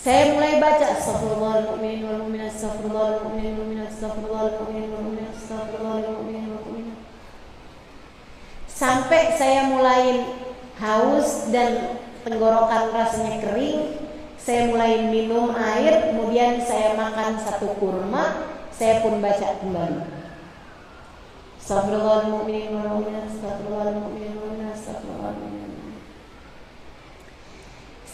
Saya mulai baca astaghfirullahal mu'minin wal mu'minat, astaghfirullahal mu'minin wal mu'minat, astaghfirullahal mu'minin wal mu'minat, astaghfirullahal mu'minin wal mu'minat. Sampai saya mulai haus dan tenggorokan rasanya kering, saya mulai minum air, kemudian saya makan 1 kurma, saya pun baca kembali. Astaghfirullahal mu'minin wal mu'minat, astaghfirullahal mu'minin wal mu'minat, astaghfirullahal mu'minin.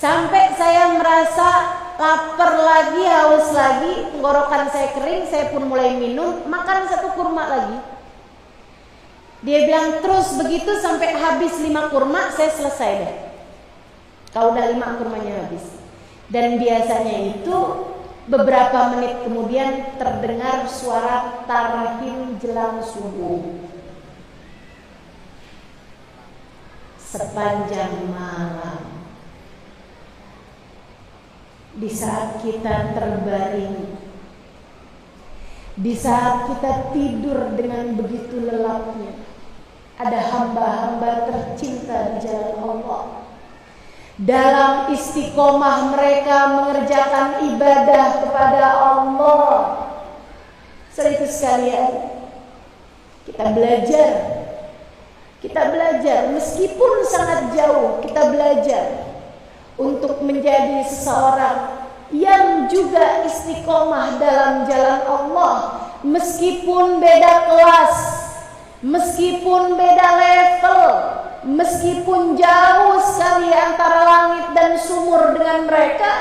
Sampai saya merasa lapar lagi, haus lagi, tenggorokan saya kering, saya pun mulai minum, makan 1 kurma lagi. Dia bilang terus begitu sampai habis 5 kurma, saya selesai deh. Kalau udah 5 kurmanya habis. Dan biasanya itu beberapa menit kemudian terdengar suara tarhim jelang subuh. Sepanjang malam, di saat kita terbaring, di saat kita tidur dengan begitu lelapnya, ada hamba-hamba tercinta di jalan Allah. Dalam istiqomah mereka mengerjakan ibadah kepada Allah. Saudara sekalian, kita belajar meskipun sangat jauh, kita belajar untuk menjadi seseorang yang juga istiqomah dalam jalan Allah, meskipun beda kelas, meskipun beda level, meskipun jauh sekali antara langit dan sumur dengan mereka.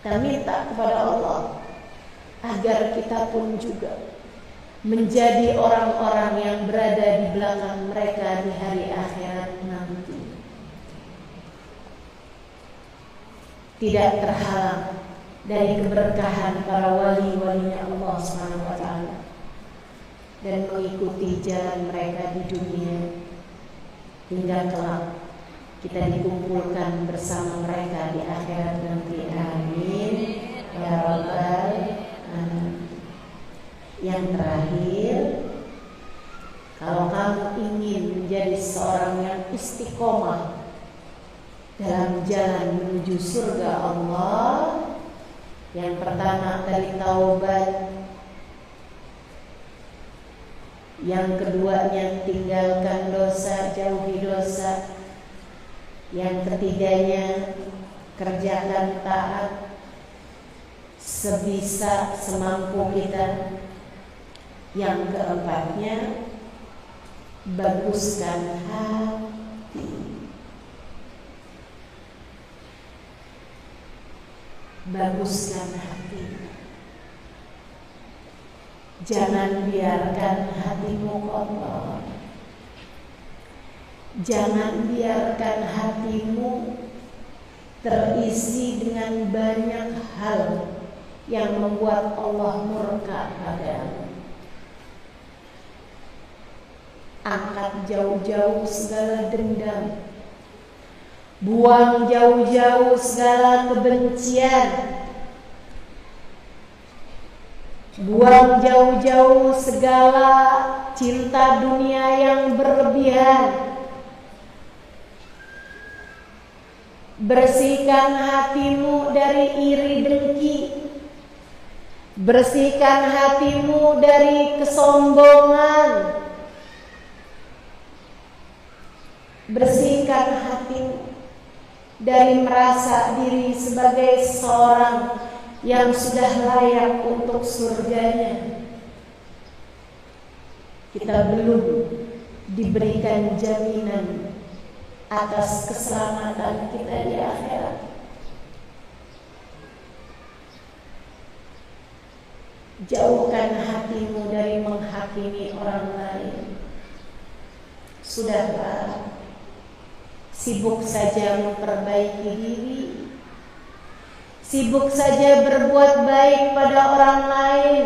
Kita minta kepada Allah agar kita pun juga menjadi orang-orang yang berada di belakang mereka di hari akhirat nanti. Tidak terhalang dari keberkahan para wali-walinya Allah Subhanahu wa taala dan mengikuti jalan mereka di dunia hingga kelak kita dikumpulkan bersama mereka di akhirat nanti. Amin ya rabbal alamin. Yang terakhir, kalau kamu ingin menjadi seorang yang istiqomah dalam jalan menuju surga Allah, yang pertama tadi taubat, yang keduanya tinggalkan dosa, jauhi dosa, yang ketiganya kerjakan taat sebisa semampu kita, yang keempatnya baguskan hati. Baguskan hati. Jangan biarkan hatimu kotor. Jangan biarkan hatimu terisi dengan banyak hal yang membuat Allah murka padamu. Angkat jauh-jauh segala dendam. Buang jauh-jauh segala kebencian. Buang jauh-jauh segala cinta dunia yang berlebihan. Bersihkan hatimu dari iri dengki. Bersihkan hatimu dari kesombongan. Bersihkan hatimu dari merasa diri sebagai seorang yang sudah layak untuk surganya. Kita belum diberikan jaminan atas keselamatan kita di akhirat. Jauhkan hatimu dari menghakimi orang lain. Sudahlah, sibuk saja memperbaiki diri, sibuk saja berbuat baik pada orang lain.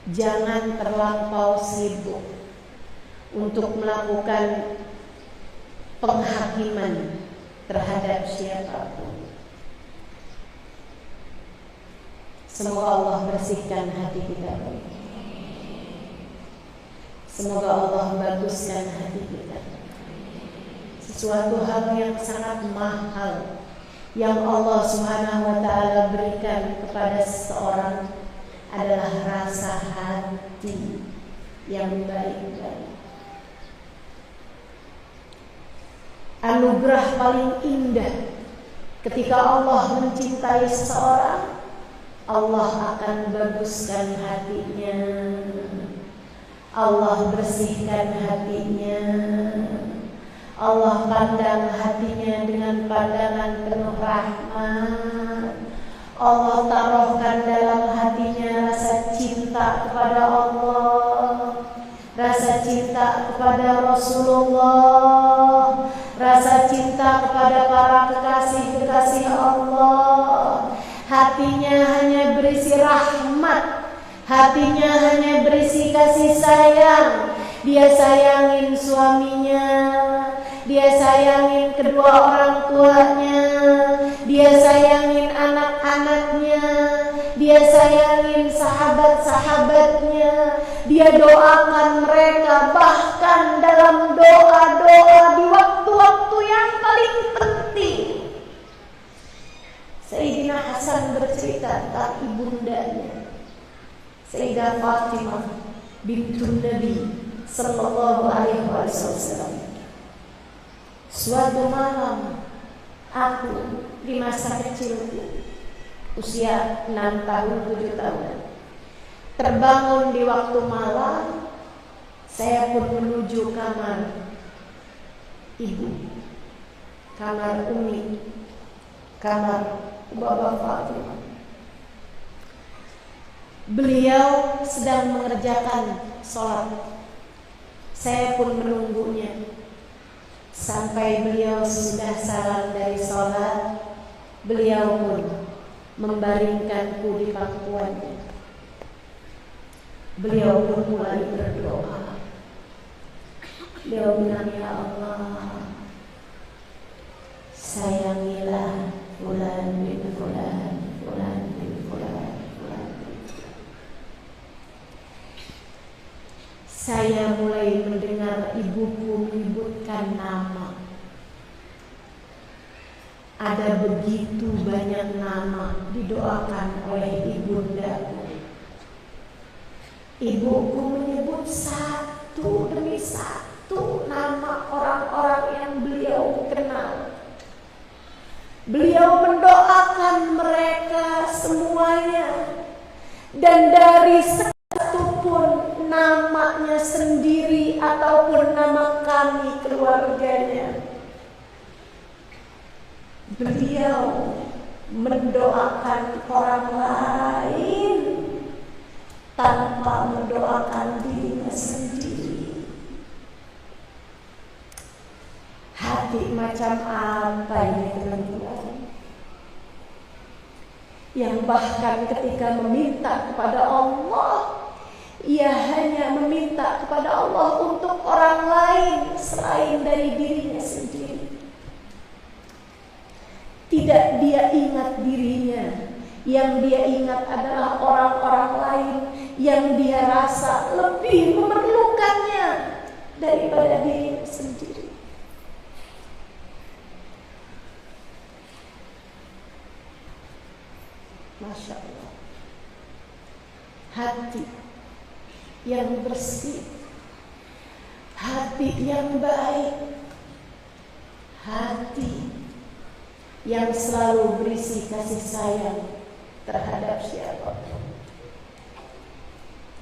Jangan terlampau sibuk untuk melakukan penghakiman terhadap siapapun. Semoga Allah bersihkan hati kita. Semoga Allah baguskan hati kita. Sesuatu hal yang sangat mahal yang Allah Subhanahu wa ta'ala berikan kepada seseorang adalah rasa hati yang baik-baik. Anugerah paling indah ketika Allah mencintai seseorang, Allah akan baguskan hatinya, Allah bersihkan hatinya, Allah pandang hatinya dengan pandangan penuh rahmat. Allah taruhkan dalam hatinya rasa cinta kepada Allah, rasa cinta kepada Rasulullah, rasa cinta kepada para kekasih-kekasih Allah. Hatinya hanya berisi rahmat, hatinya hanya berisi kasih sayang. Dia sayangin suaminya, dia sayangin kedua orang tuanya, dia sayangin anak-anaknya, dia sayangin sahabat-sahabatnya, dia doakan mereka, bahkan dalam doa-doa di waktu-waktu yang paling penting. Sayyidina Hasan bercerita tentang ibundanya, Sayyidah Fatimah bintun Nabi Sallallahu Alaihi Wasallam. Suatu malam aku di masa kecilku, usia 6 tahun 7 tahun, terbangun di waktu malam. Saya pun menuju kamar ibu, kamar Umi, kamar Bapa Fatimah. Beliau sedang mengerjakan sholat. Saya pun menunggunya sampai beliau sudah salam dari sholat. Beliau pun membaringkanku di pangkuannya. Beliau pun mulai berdoa. Beliau bilang, ya Allah, sayangilah fulan bin fulan, fulan bin fulan, fulan bin fulan. Saya mulai mendengar ibuku menyebutkan nama. Ada begitu banyak nama didoakan oleh ibundaku. Ibuku menyebut satu demi satu nama orang-orang yang beliau kenal. Beliau mendoakan mereka semuanya, dan dari satu pun namanya sendiri ataupun nama kami keluarganya, beliau mendoakan orang lain tanpa mendoakan dirinya sendiri. Hati macam apa ini, teman-teman? Yang bahkan ketika meminta kepada Allah, ia hanya meminta kepada Allah untuk orang lain selain dari dirinya sendiri. Tidak dia ingat dirinya, Yang dia ingat adalah orang-orang lain yang dia rasa lebih memerlukannya daripada dirinya sendiri. Masya Allah. Hati yang bersih, hati yang baik, hati yang selalu berisi kasih sayang terhadap siapapun.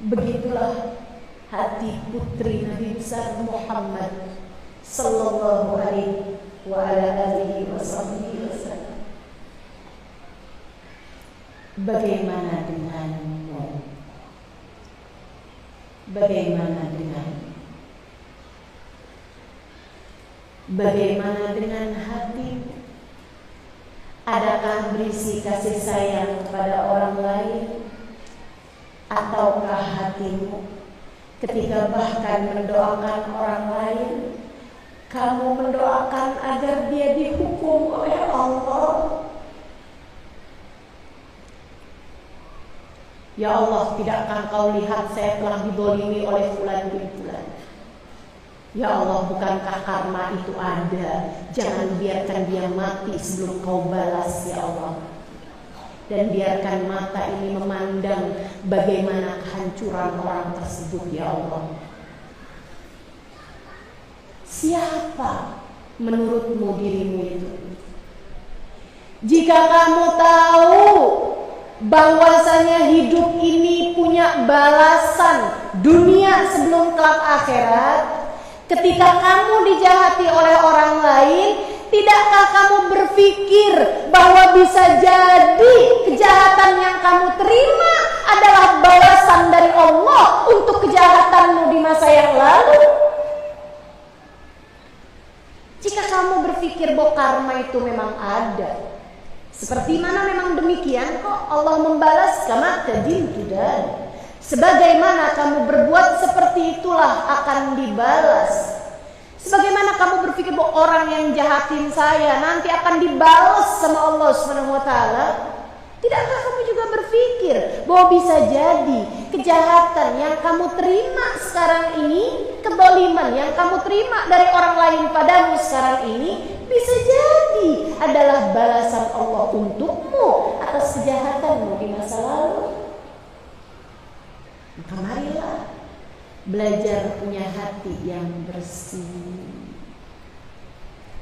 Begitulah hati putri Nabi besar Muhammad sallallahu alaihi wa ala alihi wasallam. Bagaimana denganmu? Bagaimana denganmu? Bagaimana dengan hatimu? Adakah berisi kasih sayang kepada orang lain? Ataukah hatimu ketika bahkan mendoakan orang lain, kamu mendoakan agar dia dihukum oleh Allah? Ya Allah, tidakkah kau lihat saya telah didolimi oleh fulan bin fulan? Ya Allah, bukankah karma itu ada? Jangan biarkan dia mati sebelum kau balas, ya Allah. Dan biarkan mata ini memandang bagaimana kehancuran orang tersebut, ya Allah. Siapa menurutmu dirimu itu? Jika kamu tahu bahwasanya hidup ini punya balasan dunia sebelum kelak akhirat, ketika kamu dijahati oleh orang lain, tidakkah kamu berpikir bahwa bisa jadi kejahatan yang kamu terima adalah balasan dari Allah untuk kejahatanmu di masa yang lalu? Jika kamu berpikir bahwa karma itu memang ada, seperti mana memang demikian kok Allah membalas, kama tadin tudan. Sebagaimana kamu berbuat, seperti itulah akan dibalas. Sebagaimana kamu berpikir bahwa orang yang jahatin saya nanti akan dibalas sama Allah SWT, tidakkah kamu juga berpikir bahwa bisa jadi kejahatan yang kamu terima sekarang ini, kedoliman yang kamu terima dari orang lain padamu sekarang ini, bisa jadi adalah balasan Allah untukmu atas kejahatanmu di masa lalu? Maka marilah belajar punya hati yang bersih,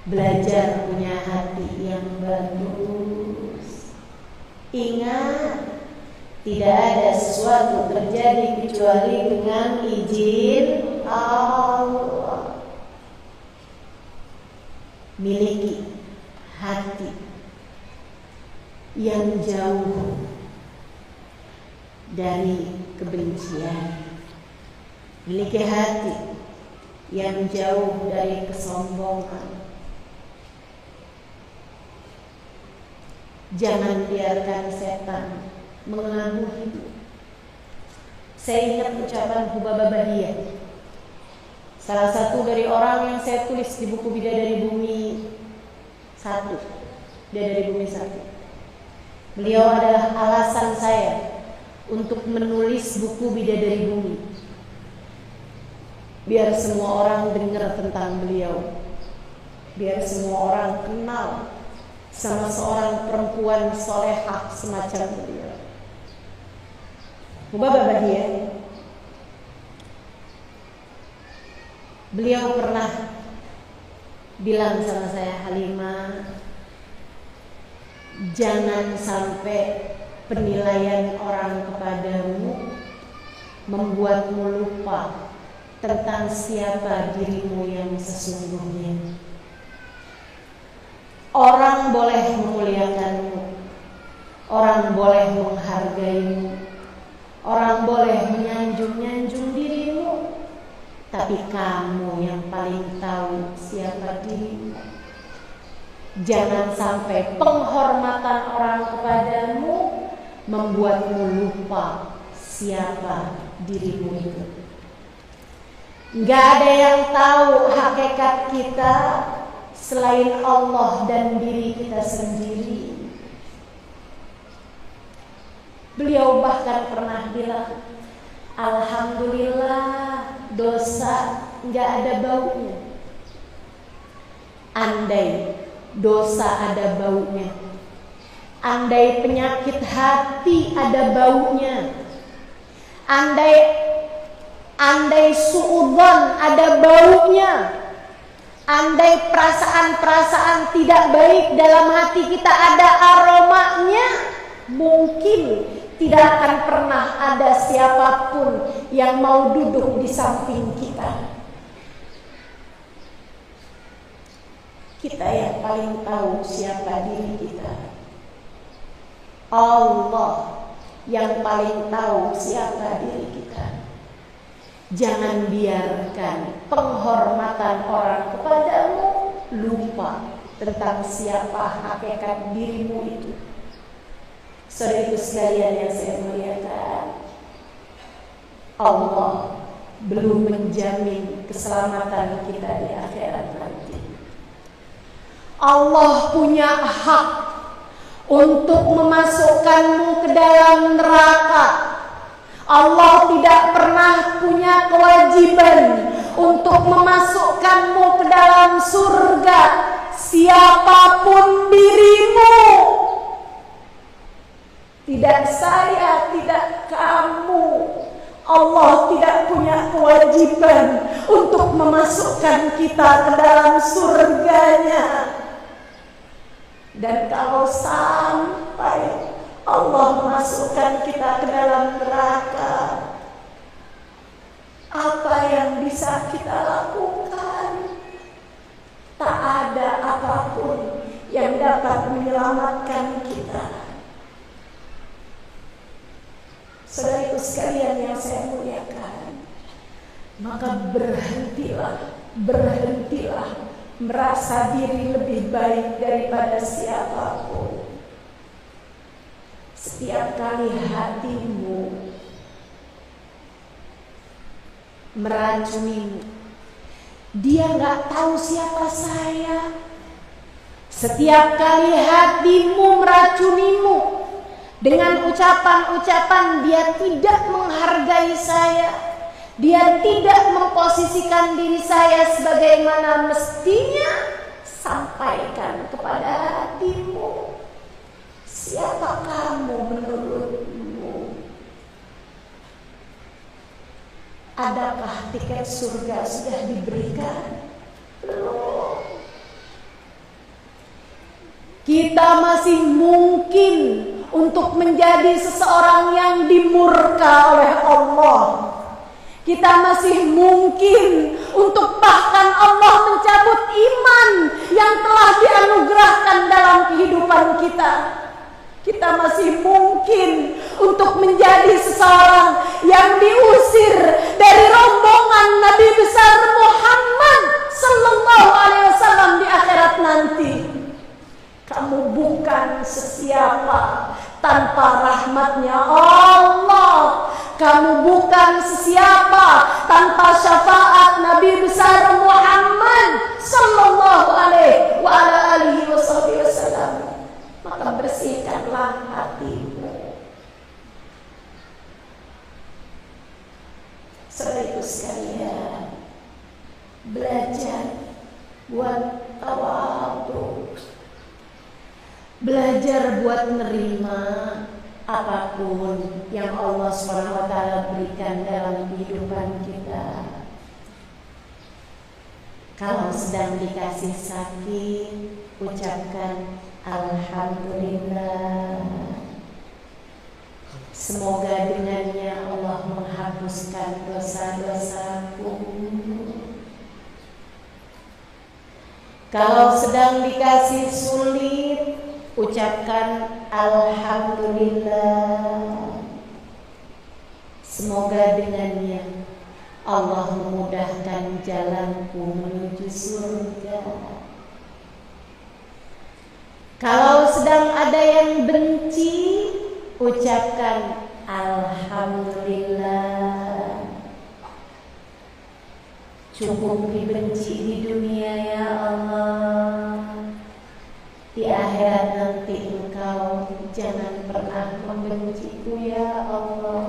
belajar punya hati yang bagus. Ingat, tidak ada sesuatu terjadi kecuali dengan izin Allah. Miliki hati yang jauh dari kebencian, miliki hati yang jauh dari kesombongan. Jangan biarkan setan mengelabui. Saya ingat ucapan Hubabah Bahiyah, salah satu dari orang yang saya tulis di buku Bidadari Bumi 1. Bidadari Bumi 1. Beliau adalah alasan saya untuk menulis buku Bidadari Bumi, biar semua orang dengar tentang beliau, biar semua orang kenal sama seorang perempuan solehah semacam beliau. Hubabah Bahiyah, beliau pernah bilang sama saya, Halimah, jangan sampai penilaian orang kepadamu membuatmu lupa tentang siapa dirimu yang sesungguhnya. Orang boleh memuliakanmu, orang boleh menghargaimu, orang boleh menyanjung-nyanjung dirimu, tapi kamu yang paling tahu siapa dirimu. Jangan sampai penghormatan orang kepadamu membuatmu lupa siapa dirimu itu. Gak ada yang tahu hakikat kita selain Allah dan diri kita sendiri. Beliau bahkan pernah bilang, alhamdulillah dosa nggak ada baunya. Andai dosa ada baunya, andai penyakit hati ada baunya, andai suudzon ada baunya, andai perasaan-perasaan tidak baik dalam hati kita ada aromanya, mungkin tidak akan pernah ada siapapun yang mau duduk di samping kita. Kita yang paling tahu siapa diri kita. Allah yang paling tahu siapa diri kita. Jangan biarkan penghormatan orang kepadamu lupa tentang siapa hakikat dirimu itu. Saudara sekalian yang saya muliakan, Allah belum menjamin keselamatan kita di akhirat nanti. Allah punya hak untuk memasukkanmu ke dalam neraka. Allah tidak pernah punya kewajiban untuk memasukkanmu ke dalam surga. Siapapun dirimu, tidak saya, tidak kamu, Allah tidak punya kewajiban untuk memasukkan kita ke dalam surganya. Dan kalau sampai Allah memasukkan kita ke dalam neraka, apa yang bisa kita lakukan? Tak ada apapun yang dapat menyelamatkan kita. Saudaraku sekalian yang saya muliakan, maka berhentilah merasa diri lebih baik daripada siapapun. Setiap kali hatimu meracunimu, dia nggak tahu siapa saya. Setiap kali hatimu meracunimu dengan ucapan-ucapan dia tidak menghargai saya, dia tidak memposisikan diri saya sebagaimana mestinya, sampaikan kepada hatimu, siapa kamu menurutmu? Adakah tiket surga sudah diberikan? Belum. Kita masih mungkin untuk menjadi seseorang yang dimurka oleh Allah. Kita masih mungkin untuk bahkan Allah mencabut iman yang telah dianugerahkan dalam kehidupan kita. Kita masih mungkin untuk menjadi seseorang yang diusir dari rombongan Nabi besar Muhammad sallallahu alaihi wasallam di akhirat nanti. Kamu bukan sesiapa tanpa rahmatnya Allah. Kamu bukan sesiapa tanpa syafaat Nabi besar Muhammad sallallahu alaihi wa ala alihi wasallam. Maka bersihkanlah hatimu. Saudaraku sekalian, belajar buat tawadhu. Belajar buat menerima apapun yang Allah SWT berikan dalam kehidupan kita. Kalau sedang dikasih sakit, ucapkan alhamdulillah. Semoga dengannya Allah menghapuskan dosa-dosaku. Kalau sedang dikasih sulit, ucapkan alhamdulillah. Semoga dengannya Allah memudahkan jalanku menuju surga. Kalau sedang ada yang benci, ucapkan alhamdulillah. Cukup dibenci di dunia ya Allah, di akhirat nanti Engkau jangan pernah membenciku ya Allah.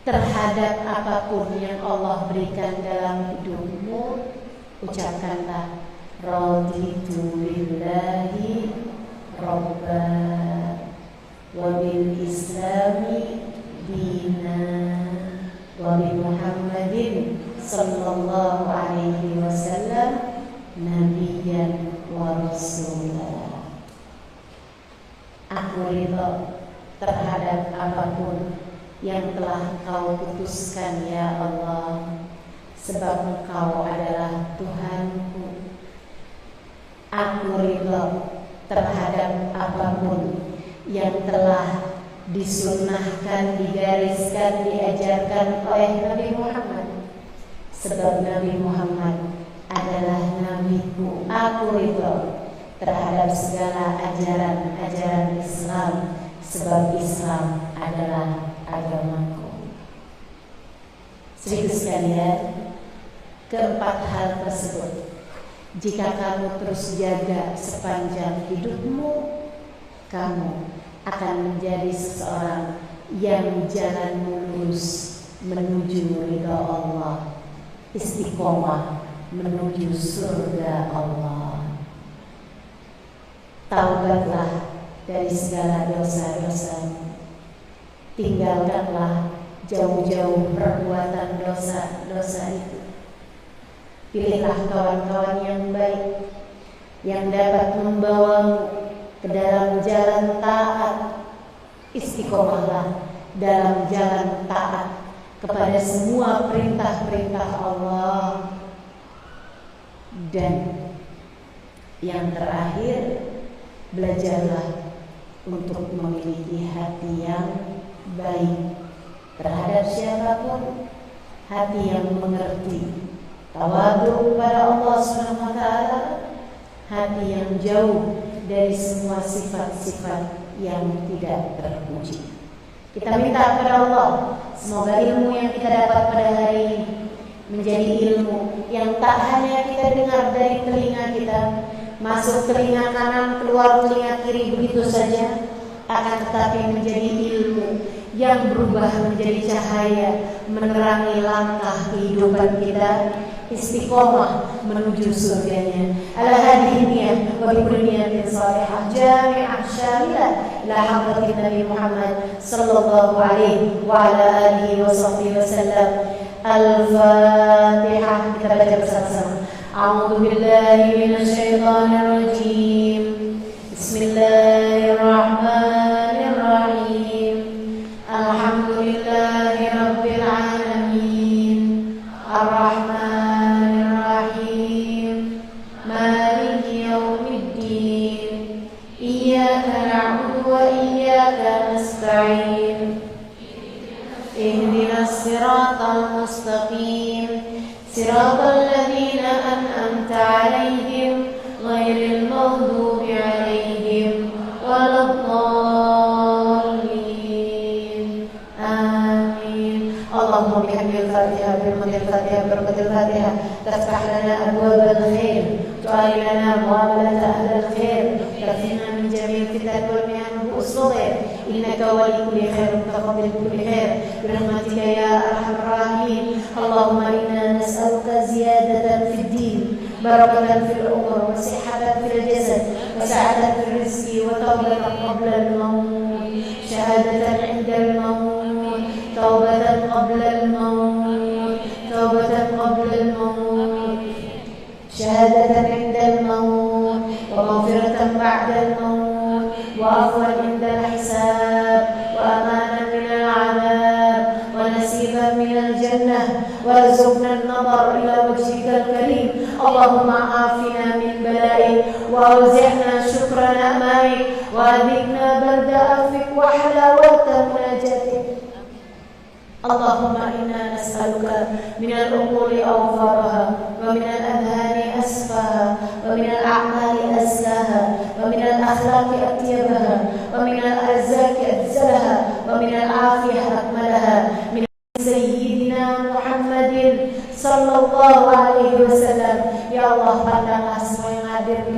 Terhadap apapun yang Allah berikan dalam hidupmu, ucapkanlah raditu billahi robba wa bil islami dina wa bi Muhammadin sallallahu alaihi wasallam nabiyyan wa rasulah. Aku ridha terhadap apapun yang telah Kau putuskan ya Allah, sebab Engkau adalah Tuhanku. Aku ridha terhadap apapun yang telah disunnahkan, digariskan, diajarkan oleh Nabi Muhammad, sebab Nabi Muhammad adalah nabiku. Aku ridha terhadap segala ajaran-ajaran Islam, sebab Islam adalah agamaku. Saudara sekalian, keempat hal tersebut jika kamu terus jaga sepanjang hidupmu, kamu akan menjadi seseorang yang jalan lurus menuju ridha Allah, istiqomah menuju surga Allah. Taubatlah dari segala dosa-dosa. Tinggalkanlah jauh-jauh perbuatan dosa-dosa itu. Pilihlah kawan-kawan yang baik, yang dapat membawamu ke dalam jalan taat. Istiqomahlah dalam jalan taat kepada semua perintah-perintah Allah. Dan yang terakhir, belajarlah untuk memiliki hati yang baik terhadap siapapun, hati yang mengerti, tawadhu kepada Allah SWT, hati yang jauh dari semua sifat-sifat yang tidak terpuji. Kita minta kepada Allah, semoga ilmu yang kita dapat pada hari ini menjadi ilmu yang tak hanya kita dengar dari telinga kita, masuk telinga kanan, keluar telinga kiri begitu saja, akan tetapi menjadi ilmu yang berubah menjadi cahaya, menerangi langkah kehidupan kita, istiqomah menuju surganya. Ala hadhihi niyyah wa bi kulli niyatin salihah jami'ah syamilah ila hadratin Nabi Muhammad sallallahu alaihi wa ala alihi wa sahbihi wasallam. Al-Fatihah. Kita baca bersama-sama. A'udzu billahi minasy syaithanir rajim. Bismillahirrahmanirrahim. Alhamdulillahi rabbil alamin. Ar-Rahmanir Rahim. Maliki yaumiddin. Iyyaka na'budu wa iyyaka nasta'in. Ihdinas siratal mustaqim. Siratal ladzina an'amta 'alaihim ghairil maghdubi 'alaihim waladdallin. Amin. Allahumma bihamdil Fatihah birmadil Fatihah birmadil Fatihah taftah lana abwabal khair, tu'ali lana muamalat ahlil khair, tafina min jami'il fitan wal mihan wa usughair. Innaka wali kulli khair mutaqabbil kulli khair birahmatika ya arhamar rahimin. Allahumma inna nas'aluka ziyadatan fid din, barakatan fil umur, wa sihhatan fil jasad, wa sa'atan fil rizqi, wa tawbatan qabla al-maut, syahadatan 'inda al-maut, tawbatan qabla al-maut, tawbatan qabla al-maut, syahadatan 'inda al-maut, wa maghfiratan ba'da al-maut, wa afwan 'inda al-hisab, wa amanan min al-'adab, wa nasiban min al-jannah, warzuqna an-nadhar ila wajhika al-karim. Allahumma afina min bala'ik, wa awzi'na shukra ni'matik, wa adhikna barda afik wa halawata munajatik. Allahumma inna nas'aluka min al-umuri awfaraha, wa min al-adhani asfaha, wa min al-a'mali azkaha, wa min al-akhlaqi atyabaha, wa min al-arzaki adzalaha, wa min al-afiyah akmalaha, min Sayyidina Muhammadin sallallahu alaihi alaihi wasallam. Ya Allah, pandanglah semua yang hadir di